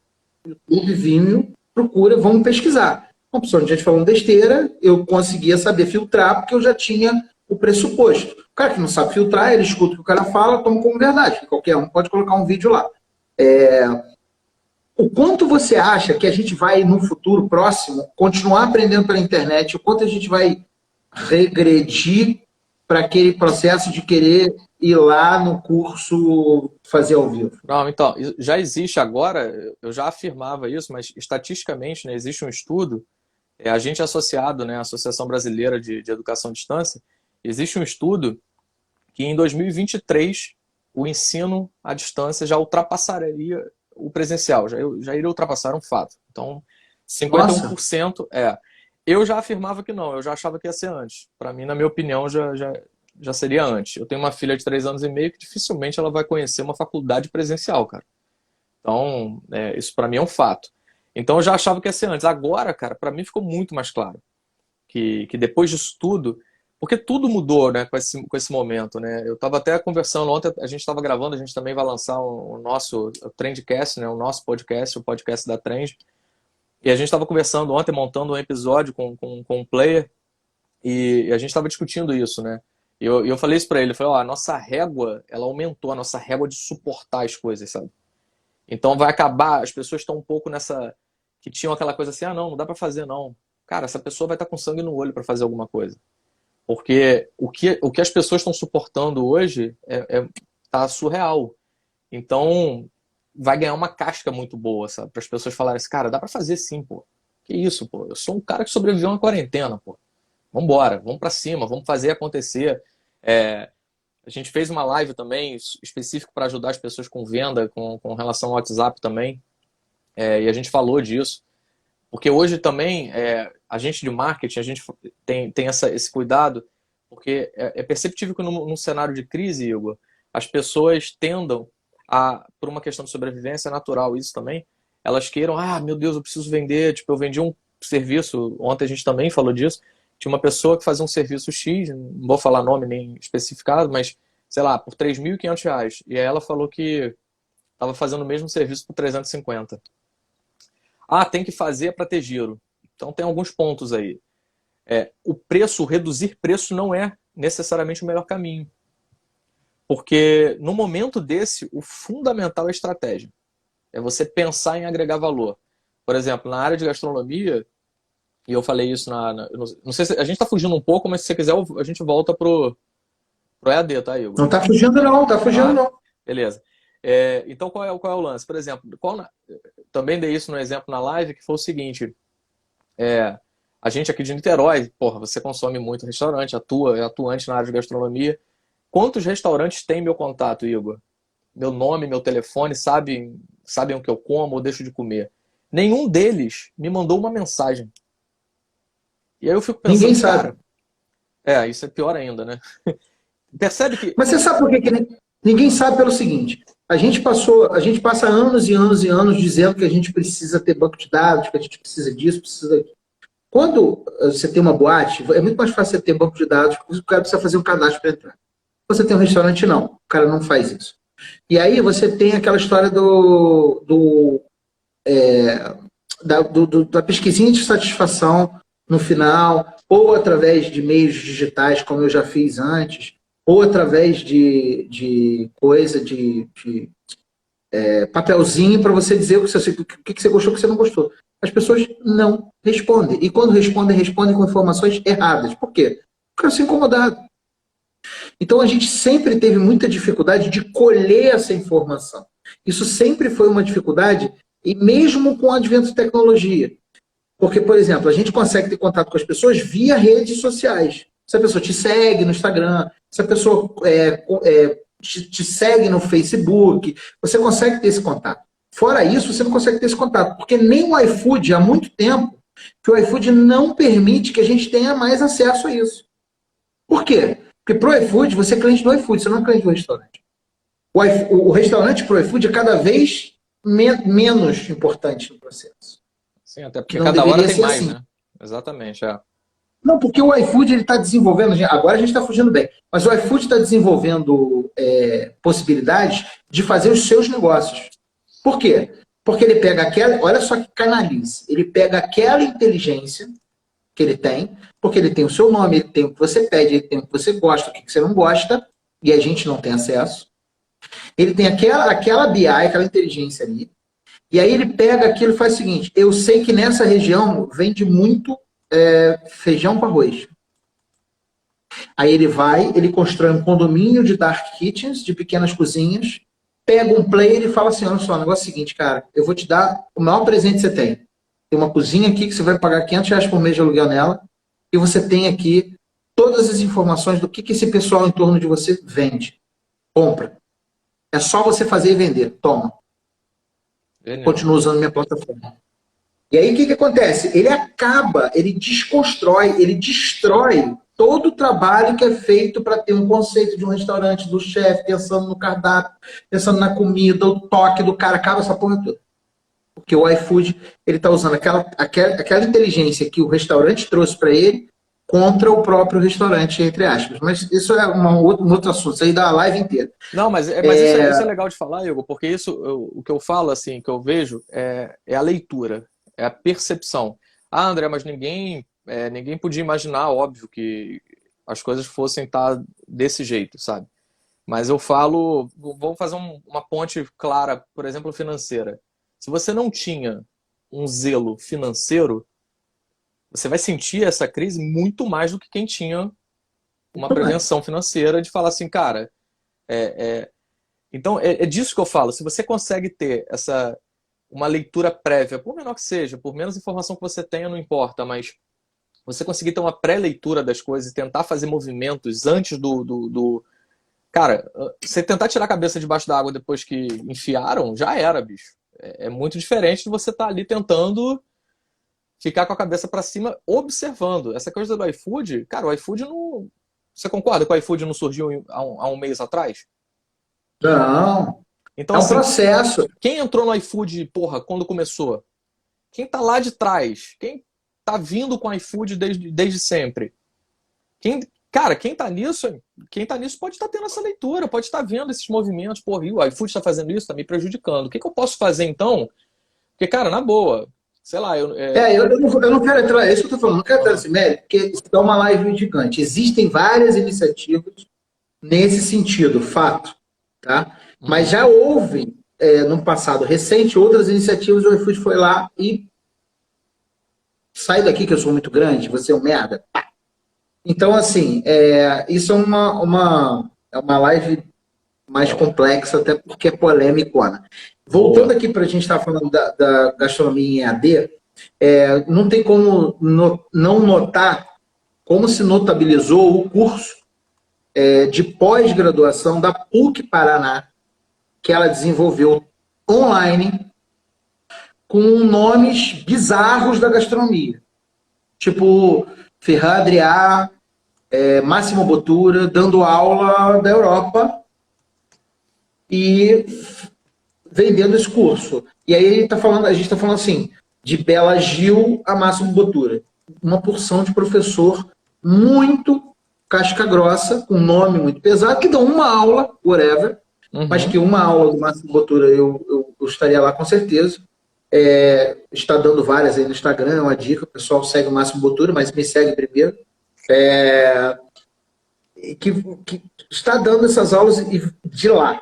YouTube, Vimeo, procura, vamos pesquisar. Uma opção de gente falando besteira, eu conseguia saber filtrar, porque eu já tinha o pressuposto. O cara que não sabe filtrar, ele escuta o que o cara fala, toma como verdade. Qualquer um pode colocar um vídeo lá. O quanto você acha que a gente vai, no futuro próximo, continuar aprendendo pela internet, o quanto a gente vai regredir para aquele processo de querer ir lá no curso fazer ao vivo? Não, então, já existe agora, eu já afirmava isso, mas estatisticamente, né, existe um estudo, a gente é associado, né, à Associação Brasileira de Educação à Distância, existe um estudo que em 2023 o ensino à distância já ultrapassaria o presencial, já iria ultrapassar um fato. Então, 51% Eu já afirmava que não, eu já achava que ia ser antes. Para mim, na minha opinião, já seria antes. Eu tenho uma filha de 3 anos e meio que dificilmente ela vai conhecer uma faculdade presencial, cara. Então, isso para mim é um fato. Então, eu já achava que ia ser antes. Agora, cara, para mim ficou muito mais claro que depois disso tudo, porque tudo mudou, né, com esse momento, né? Eu estava até conversando ontem, a gente estava gravando, a gente também vai lançar o nosso Trendcast, né, o nosso podcast, o podcast da Trend. E a gente estava conversando ontem, montando um episódio com um player, e a gente estava discutindo isso, né? E eu falei isso para ele, eu falei, a nossa régua, ela aumentou, a nossa régua de suportar as coisas, sabe? Então vai acabar, as pessoas estão um pouco nessa, que tinham aquela coisa assim, não dá para fazer não. Cara, essa pessoa vai estar com sangue no olho para fazer alguma coisa. Porque o que as pessoas estão suportando hoje tá surreal. Então vai ganhar uma casca muito boa, sabe? Para as pessoas falarem assim, cara, dá para fazer sim, pô. Que isso, pô? Eu sou um cara que sobreviveu a uma quarentena, pô. Vambora, vamos para cima, vamos fazer acontecer. A gente fez uma live também específica para ajudar as pessoas com venda, com relação ao WhatsApp também. E a gente falou disso. Porque hoje também, a gente de marketing, a gente tem esse cuidado, porque é perceptível que num cenário de crise, Igor, as pessoas tendam por uma questão de sobrevivência natural, isso também, elas queiram, meu Deus, eu preciso vender, tipo, eu vendi um serviço, ontem a gente também falou disso, tinha uma pessoa que fazia um serviço X, não vou falar nome nem especificado, mas, sei lá, por R$3.500, e aí ela falou que estava fazendo o mesmo serviço por 350. Tem que fazer para ter giro. Então tem alguns pontos aí. Reduzir preço não é necessariamente o melhor caminho. Porque no momento desse, o fundamental é a estratégia. É você pensar em agregar valor. Por exemplo, na área de gastronomia, e eu falei isso não sei se a gente está fugindo um pouco, mas se você quiser, a gente volta pro EAD, tá, Igor? Não está fugindo não, está fugindo não. Beleza. Então qual é o lance? Por exemplo, também dei isso no exemplo na live, que foi o seguinte, a gente aqui de Niterói, você consome muito restaurante, é atuante na área de gastronomia. Quantos restaurantes têm meu contato, Igor? Meu nome, meu telefone, sabem o que eu como ou deixo de comer. Nenhum deles me mandou uma mensagem. E aí eu fico pensando, ninguém sabe. Cara, isso é pior ainda, né? Percebe que... Mas você sabe por que ninguém sabe? Pelo seguinte, a gente passa anos e anos e anos dizendo que a gente precisa ter banco de dados, que a gente precisa disso, precisa daquilo. Quando você tem uma boate, é muito mais fácil você ter banco de dados, porque o cara precisa fazer um cadastro para entrar. Você tem um restaurante, não. O cara não faz isso. E aí você tem aquela história da pesquisinha de satisfação no final, ou através de meios digitais, como eu já fiz antes, ou através de papelzinho para você dizer o que você gostou, o que você não gostou. As pessoas não respondem. E quando respondem com informações erradas. Por quê? Porque eu sou incomodado. Então a gente sempre teve muita dificuldade de colher essa informação. Isso sempre foi uma dificuldade, e mesmo com o advento de tecnologia. Porque, por exemplo, a gente consegue ter contato com as pessoas via redes sociais. Se a pessoa te segue no Instagram, se a pessoa te segue no Facebook, você consegue ter esse contato. Fora isso, você não consegue ter esse contato, porque nem o iFood, há muito tempo, que o iFood não permite que a gente tenha mais acesso a isso. Por quê? Porque para o iFood, você é cliente do iFood, você não é cliente do restaurante. O restaurante para o iFood é cada vez menos importante no processo. Sim, até porque cada hora tem mais, né? Exatamente, Não, porque o iFood está desenvolvendo, agora a gente está fugindo bem, mas o iFood está desenvolvendo possibilidades de fazer os seus negócios. Por quê? Porque ele pega olha só que canalice, ele pega aquela inteligência que ele tem, porque ele tem o seu nome, ele tem o que você pede, ele tem o que você gosta, o que você não gosta, e a gente não tem acesso. Ele tem aquela BI, aquela inteligência ali, e aí ele pega aquilo e faz o seguinte, eu sei que nessa região vende muito feijão com arroz. Aí ele constrói um condomínio de dark kitchens, de pequenas cozinhas, pega um player e fala assim, olha só, o negócio é o seguinte, cara, eu vou te dar o maior presente que você tem. Tem uma cozinha aqui que você vai pagar R$ 500 por mês de aluguel nela, e você tem aqui todas as informações do que esse pessoal em torno de você vende. Compra. É só você fazer e vender. Toma. Continua usando minha plataforma. E aí o que acontece? Ele desconstrói, ele destrói todo o trabalho que é feito para ter um conceito de um restaurante, do chefe, pensando no cardápio, pensando na comida, o toque do cara, acaba essa porra toda. Porque o iFood, ele está usando aquela inteligência que o restaurante trouxe para ele contra o próprio restaurante, entre aspas. Mas isso é um outro assunto, isso aí dá a live inteira. Não, mas isso é legal de falar, Igor, porque o que eu falo, assim, que eu vejo, é a leitura, é a percepção. Ah, André, mas ninguém podia imaginar, óbvio, que as coisas fossem estar desse jeito, sabe? Mas eu falo, vou fazer uma ponte clara, por exemplo, financeira. Se você não tinha um zelo financeiro, você vai sentir essa crise muito mais do que quem tinha uma prevenção financeira de falar assim, cara, então é disso que eu falo. Se você consegue ter uma leitura prévia, por menor que seja, por menos informação que você tenha, não importa, mas você conseguir ter uma pré-leitura das coisas e tentar fazer movimentos antes Cara, você tentar tirar a cabeça debaixo da água depois que enfiaram, já era, bicho. É muito diferente de você estar ali tentando ficar com a cabeça para cima, observando. Essa coisa do iFood, cara, o iFood não... Você concorda que o iFood não surgiu há um mês atrás? Não. Então, é um assim, processo. Quem entrou no iFood, porra, quando começou? Quem tá lá de trás? Quem tá vindo com o iFood desde sempre? Cara, quem tá nisso pode estar tendo essa leitura, pode estar vendo esses movimentos, porra, o iFood está fazendo isso, está me prejudicando. O que eu posso fazer então? Porque, cara, na boa, sei lá... Eu não quero entrar, é isso que eu tô falando, não quero entrar nesse mérito, porque isso é uma live gigante. Existem várias iniciativas nesse sentido, fato, tá? Mas já houve, no passado recente, outras iniciativas, o iFood foi lá e sai daqui que eu sou muito grande, você é um merda. Então, assim, isso é uma live mais complexa, até porque é polêmicona. Voltando aqui para a gente estar falando da gastronomia em EAD, não tem como não notar como se notabilizou o curso de pós-graduação da PUC Paraná, que ela desenvolveu online, com nomes bizarros da gastronomia. Tipo, Ferran Adrià, Máximo Bottura, dando aula da Europa e vendendo esse curso. E aí a gente está falando assim, de Bela Gil a Máximo Bottura. Uma porção de professor muito casca grossa, com nome muito pesado, que dão uma aula, whatever, mas que uma aula do Máximo Bottura eu estaria lá com certeza. Está dando várias aí no Instagram, é uma dica, o pessoal segue o Máximo Bottura, mas me segue primeiro. Que está dando essas aulas de lá,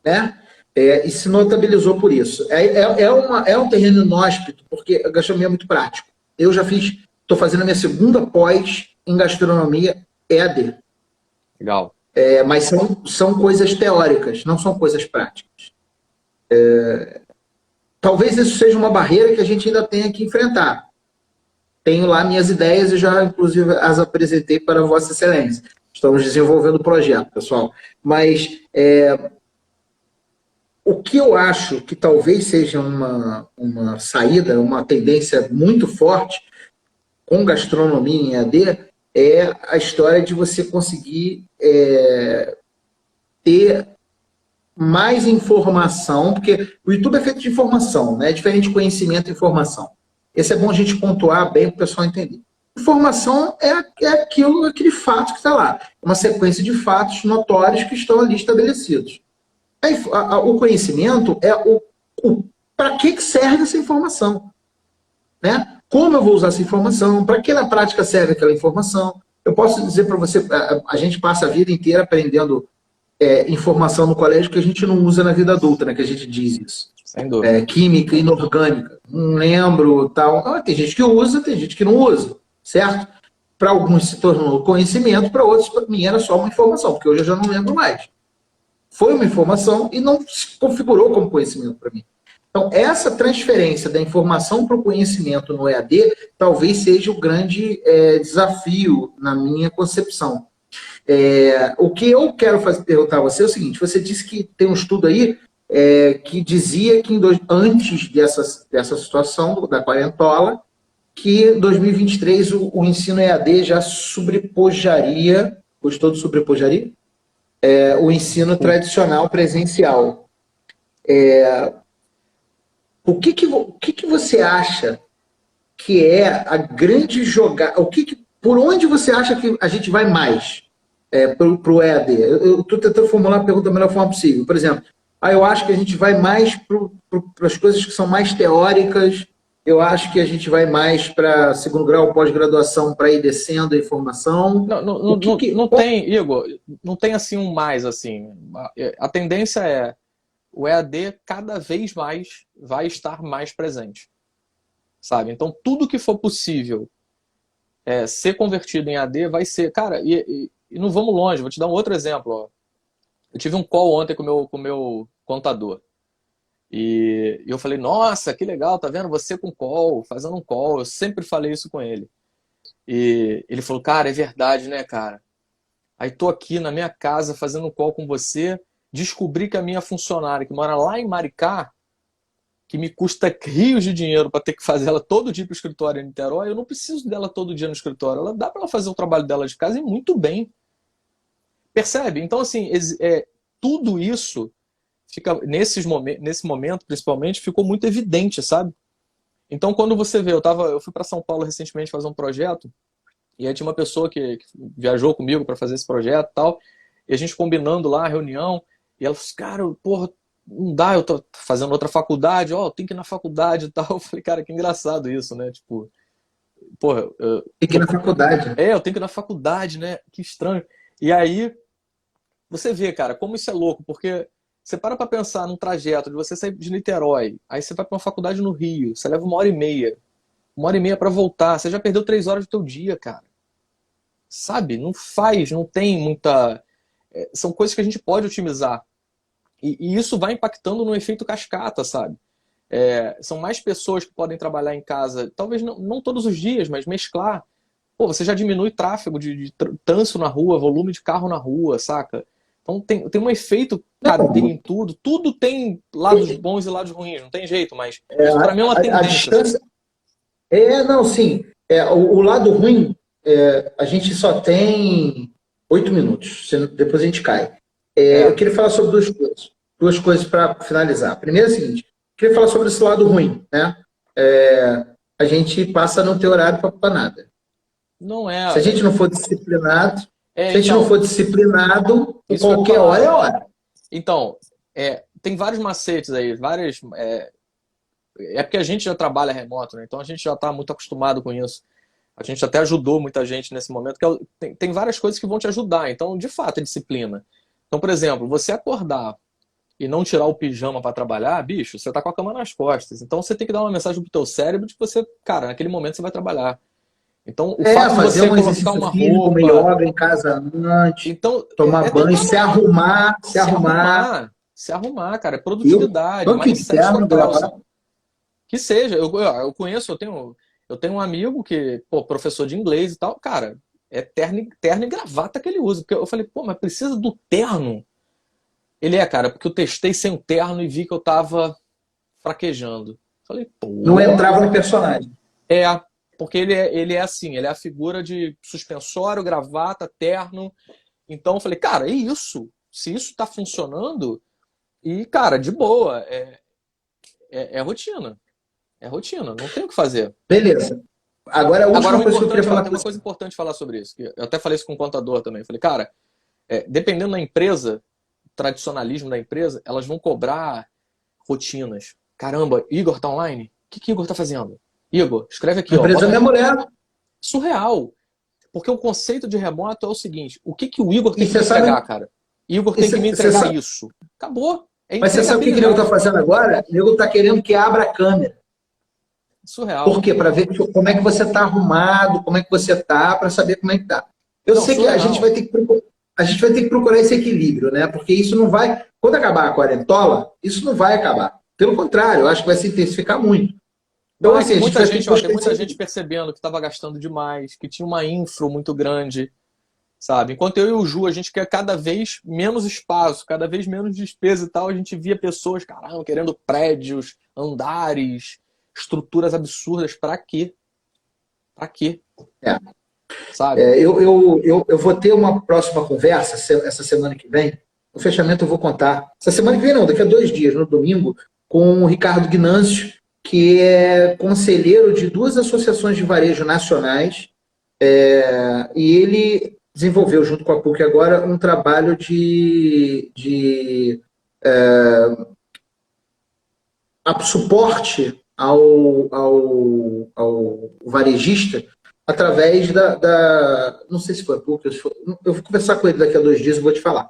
né? E se notabilizou por isso. É um terreno inóspito, porque a gastronomia é muito prático. Eu já estou fazendo a minha segunda pós em gastronomia EAD. Legal. Mas são coisas teóricas, não são coisas práticas. Talvez isso seja uma barreira que a gente ainda tenha que enfrentar. Tenho lá minhas ideias e já, inclusive, as apresentei para Vossa Excelência. Estamos desenvolvendo o projeto, pessoal. Mas o que eu acho que talvez seja uma saída, uma tendência muito forte com gastronomia em EAD é a história de você conseguir ter mais informação, porque o YouTube é feito de informação, né? É diferente de conhecimento e informação. Esse é bom a gente pontuar bem para o pessoal entender. Informação é aquele fato que está lá. Uma sequência de fatos notórios que estão ali estabelecidos. O conhecimento é para que serve essa informação. Né? Como eu vou usar essa informação? Para que na prática serve aquela informação? Eu posso dizer para você, a gente passa a vida inteira aprendendo informação no colégio que a gente não usa na vida adulta, né? Que a gente diz isso. Sem dúvida. Química inorgânica. Não lembro, tal. Tem gente que usa, tem gente que não usa, certo? para alguns se tornou conhecimento, para outros, para mim, era só uma informação, porque hoje eu já não lembro mais. Foi uma informação e não se configurou como conhecimento para mim. Então, essa transferência da informação para o conhecimento no EAD talvez seja o grande desafio na minha concepção. O que eu quero perguntar a você é o seguinte, você disse que tem um estudo aí que dizia que antes dessa situação da quarentola, que em 2023 o ensino EAD já sobrepujaria, gostou do sobrepujaria? O ensino tradicional presencial. O que você acha que é a grande jogada? Por onde você acha que a gente vai mais para o EAD? Eu estou tentando formular a pergunta da melhor forma possível. Por exemplo, eu acho que a gente vai mais para as coisas que são mais teóricas, eu acho que a gente vai mais para segundo grau, pós-graduação, para ir descendo a informação. Não tem, Igor, não tem assim um mais assim. A tendência é o EAD cada vez mais vai estar mais presente, sabe? Então, tudo que for possível ser convertido em EAD vai ser... Cara, e não vamos longe, vou te dar um outro exemplo. Ó. Eu tive um call ontem com o meu contador. E eu falei, nossa, que legal, tá vendo? Você com call, fazendo um call. Eu sempre falei isso com ele. E ele falou, cara, é verdade, né, cara? Aí tô aqui na minha casa fazendo um call com você, descobri que a minha funcionária, que mora lá em Maricá, que me custa rios de dinheiro para ter que fazer ela todo dia para o escritório em Niterói, eu não preciso dela todo dia no escritório. Ela dá para ela fazer o trabalho dela de casa e muito bem. Percebe? Então, assim, tudo isso fica nesse momento, principalmente, ficou muito evidente, sabe? Então, quando você vê, eu fui para São Paulo recentemente fazer um projeto, e aí tinha uma pessoa que viajou comigo para fazer esse projeto e tal, e a gente combinando lá a reunião, e ela falou assim, cara, porra, não dá, eu tô fazendo outra faculdade, eu tenho que ir na faculdade e tal. Eu falei, cara, que engraçado isso, né? Tipo, porra... Tem que ir na faculdade. Eu tenho que ir na faculdade, né? Que estranho. E aí, você vê, cara, como isso é louco, porque você para pensar num trajeto de você sair de Niterói, aí você vai para uma faculdade no Rio, você leva 1h30 para voltar, você já perdeu 3 horas do teu dia, cara. Sabe? Não tem muita... São coisas que a gente pode otimizar. E isso vai impactando no efeito cascata, sabe? São mais pessoas que podem trabalhar em casa, talvez não todos os dias, mas mesclar. Pô, você já diminui tráfego de trânsito na rua, volume de carro na rua, saca? Então tem um efeito cadeia em tudo. Tudo tem lados bons e lados ruins, não tem jeito, mas isso pra mim é uma tendência. A distância... não, sim. O lado ruim, a gente só tem 8 minutos, depois a gente cai. Eu queria falar sobre duas coisas para finalizar. Primeiro é o seguinte, queria falar sobre esse lado ruim, né? A gente passa a não ter horário para nada. Não é. Se a gente não for disciplinado, qualquer hora é hora. Então, tem vários macetes aí, várias... porque a gente já trabalha remoto, né? Então a gente já está muito acostumado com isso. A gente até ajudou muita gente nesse momento, tem várias coisas que vão te ajudar. Então, de fato, é disciplina. Então, por exemplo, você acordar e não tirar o pijama para trabalhar, bicho, você tá com a cama nas costas. Então você tem que dar uma mensagem pro teu cérebro de que você, cara, naquele momento você vai trabalhar. Então, o fato de você colocar uma roupa, comer yoga em casa antes, então, tomar banho, se arrumar. Se arrumar, cara, é produtividade, mindset total. Que seja, eu conheço, eu tenho um amigo que, professor de inglês e tal, cara, é terno e gravata que ele usa. Porque eu falei, mas precisa do terno? Ele cara, porque eu testei sem o terno e vi que eu tava fraquejando. Falei, não entrava no personagem. Porque ele é assim, ele é a figura de suspensório, gravata, terno. Então eu falei, cara, é isso. Se isso tá funcionando, e, cara, de boa, é rotina. É rotina, não tem o que fazer. Beleza. Agora, a última coisa que eu queria falar. Tem uma coisa importante falar sobre isso. Eu até falei isso com o contador também. Falei, cara, dependendo da empresa, tradicionalismo da empresa, elas vão cobrar rotinas. Caramba, Igor tá online? O que Igor tá fazendo? Igor, escreve aqui. A empresa é minha mulher. Surreal. Porque o conceito de remoto é o seguinte, o que o Igor tem que me entregar, cara? Igor tem que me entregar isso. Acabou. Mas você sabe o que o Igor tá fazendo agora? O Igor tá querendo que abra a câmera. Surreal. Por quê? Para ver como é que você está arrumado, como é que você está, para saber como é que está. Eu sei que a gente vai ter que procurar esse equilíbrio, né? Porque isso não vai... Quando acabar a quarentola, isso não vai acabar. Pelo contrário, eu acho que vai se intensificar muito. Então, assim, tem muita gente percebendo que estava gastando demais, que tinha uma infra muito grande, sabe? Enquanto eu e o Ju, a gente quer cada vez menos espaço, cada vez menos despesa e tal, a gente via pessoas, caramba, querendo prédios, andares, estruturas absurdas. Pra quê? Pra quê? Sabe? Eu vou ter uma próxima conversa essa semana que vem. No fechamento eu vou contar. Essa semana que vem não, daqui a 2 dias, no domingo, com o Ricardo Guinâncio, que é conselheiro de 2 associações de varejo nacionais, e ele desenvolveu, junto com a PUC agora, um trabalho de suporte ao varejista através não sei se foi a PUC, eu vou conversar com ele daqui a 2 dias e vou te falar.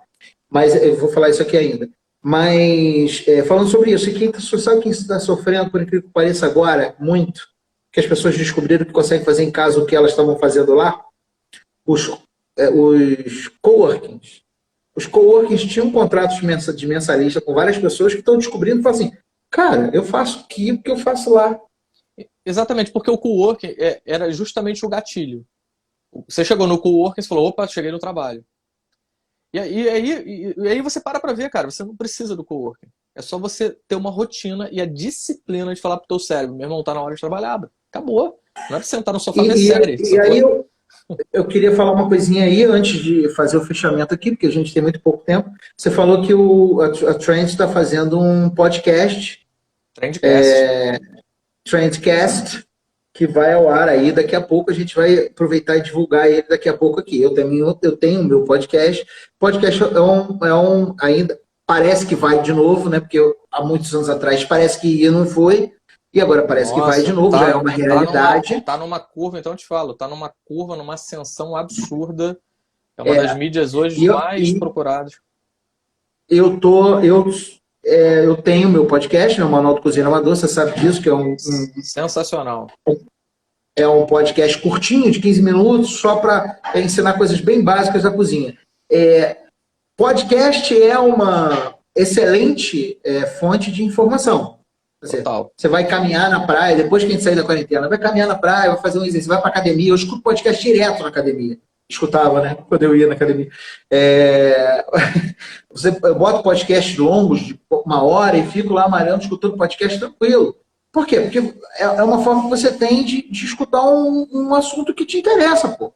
Mas eu vou falar isso aqui ainda. Mas, falando sobre isso, sabe quem está sofrendo, por incrível que pareça agora, muito? Que as pessoas descobriram que conseguem fazer em casa o que elas estavam fazendo lá? Os coworkings. Os coworkings tinham contratos de mensalista com várias pessoas que estão descobrindo e falam assim, cara, eu faço aqui o que eu faço lá. Exatamente, porque o coworking era justamente o gatilho. Você chegou no coworking e falou, opa, cheguei no trabalho. E aí você para ver, cara, você não precisa do coworking. É só você ter uma rotina e a disciplina de falar pro teu cérebro, meu irmão, tá na hora de trabalhar. Acabou. Não é pra sentar no sofá ver série. E aí eu queria falar uma coisinha aí, antes de fazer o fechamento aqui, porque a gente tem muito pouco tempo. Você falou que a Trend está fazendo um podcast. Trendcast, que vai ao ar aí daqui a pouco. A gente vai aproveitar e divulgar ele daqui a pouco aqui. Eu tenho o meu podcast. Podcast ainda parece que vai de novo, né? Porque há muitos anos atrás parece que ia, não foi. E agora parece que vai de novo, já é uma realidade. Tá numa curva, então eu te falo, tá numa curva, numa ascensão absurda. É uma das mídias hoje mais procuradas. Eu tenho meu podcast, né, o Manual do Cozinheiro Amador, você sabe disso, que é sensacional. É um podcast curtinho, de 15 minutos, só para ensinar coisas bem básicas da cozinha. Podcast é uma excelente fonte de informação. Você vai caminhar na praia, depois que a gente sair da quarentena, vai caminhar na praia, vai fazer um exercício, vai para academia. Eu escuto podcast direto na academia. Escutava, né? Quando eu ia na academia. Eu boto podcasts longos, de 1 hora, e fico lá malhando, escutando podcast tranquilo. Por quê? Porque é uma forma que você tem de escutar um assunto que te interessa, pô.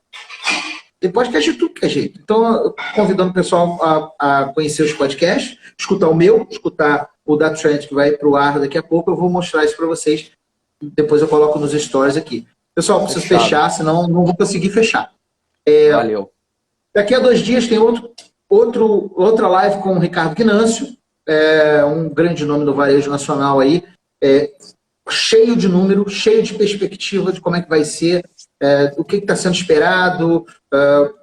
Tem podcast de tudo que é jeito. Então, convidando o pessoal a conhecer os podcasts, escutar o meu, escutar o da Trend, que vai para o ar daqui a pouco. Eu vou mostrar isso para vocês. Depois eu coloco nos stories aqui. Pessoal, preciso fechar, senão não vou conseguir fechar. Valeu. Daqui a 2 dias tem outra live com o Ricardo Guinâncio, um grande nome do varejo nacional aí, cheio de número, cheio de perspectiva de como é que vai ser, o que está sendo esperado,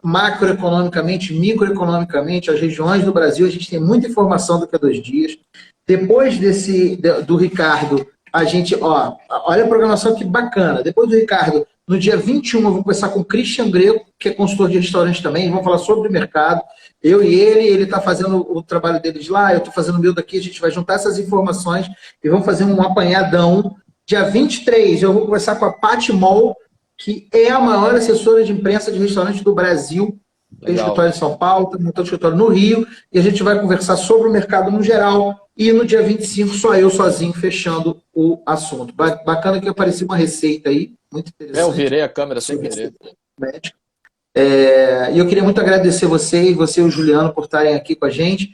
macroeconomicamente, microeconomicamente, as regiões do Brasil. A gente tem muita informação daqui a 2 dias. Depois do Ricardo, a gente, olha a programação que bacana. Depois do Ricardo, no dia 21, eu vou conversar com o Christian Greco, que é consultor de restaurante também. Vamos falar sobre o mercado. Eu e ele está fazendo o trabalho dele de lá, eu estou fazendo o meu daqui. A gente vai juntar essas informações e vamos fazer um apanhadão. Dia 23, eu vou conversar com a Paty Moll, que é a maior assessora de imprensa de restaurante do Brasil. Tem escritório em São Paulo, tem um escritório no Rio, e a gente vai conversar sobre o mercado no geral. E no dia 25, só eu sozinho fechando o assunto. Bacana que apareceu uma receita aí, muito interessante. Eu virei a câmera sem querer. E eu queria muito agradecer você e o Juliano por estarem aqui com a gente.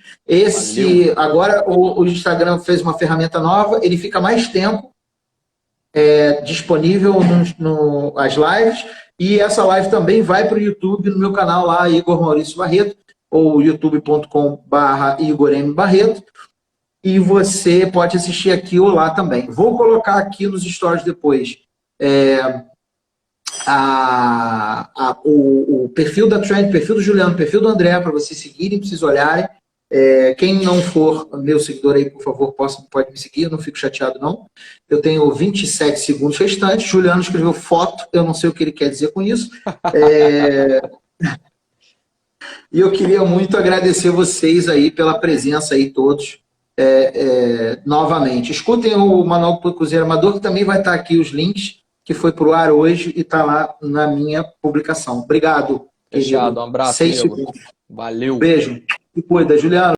Agora o Instagram fez uma ferramenta nova, ele fica mais tempo disponível as lives, e essa live também vai para o YouTube, no meu canal lá, Igor Maurício Barreto, ou youtube.com/Igor M. Barreto, e você pode assistir aqui ou lá também. Vou colocar aqui nos stories depois o perfil da Trend, perfil do Juliano, perfil do André, para vocês seguirem, para vocês olharem. Quem não for meu seguidor aí, por favor, pode me seguir, eu não fico chateado, não. Eu tenho 27 segundos restantes. Juliano escreveu foto, eu não sei o que ele quer dizer com isso. E eu queria muito agradecer vocês aí pela presença aí todos, novamente. Escutem o Manual do Cozinheiro Amador, que também vai estar aqui os links, que foi para o ar hoje e está lá na minha publicação. Obrigado. Fechado, um abraço, 6 amigo. segundos. Valeu. Beijo. E cuida, Juliano.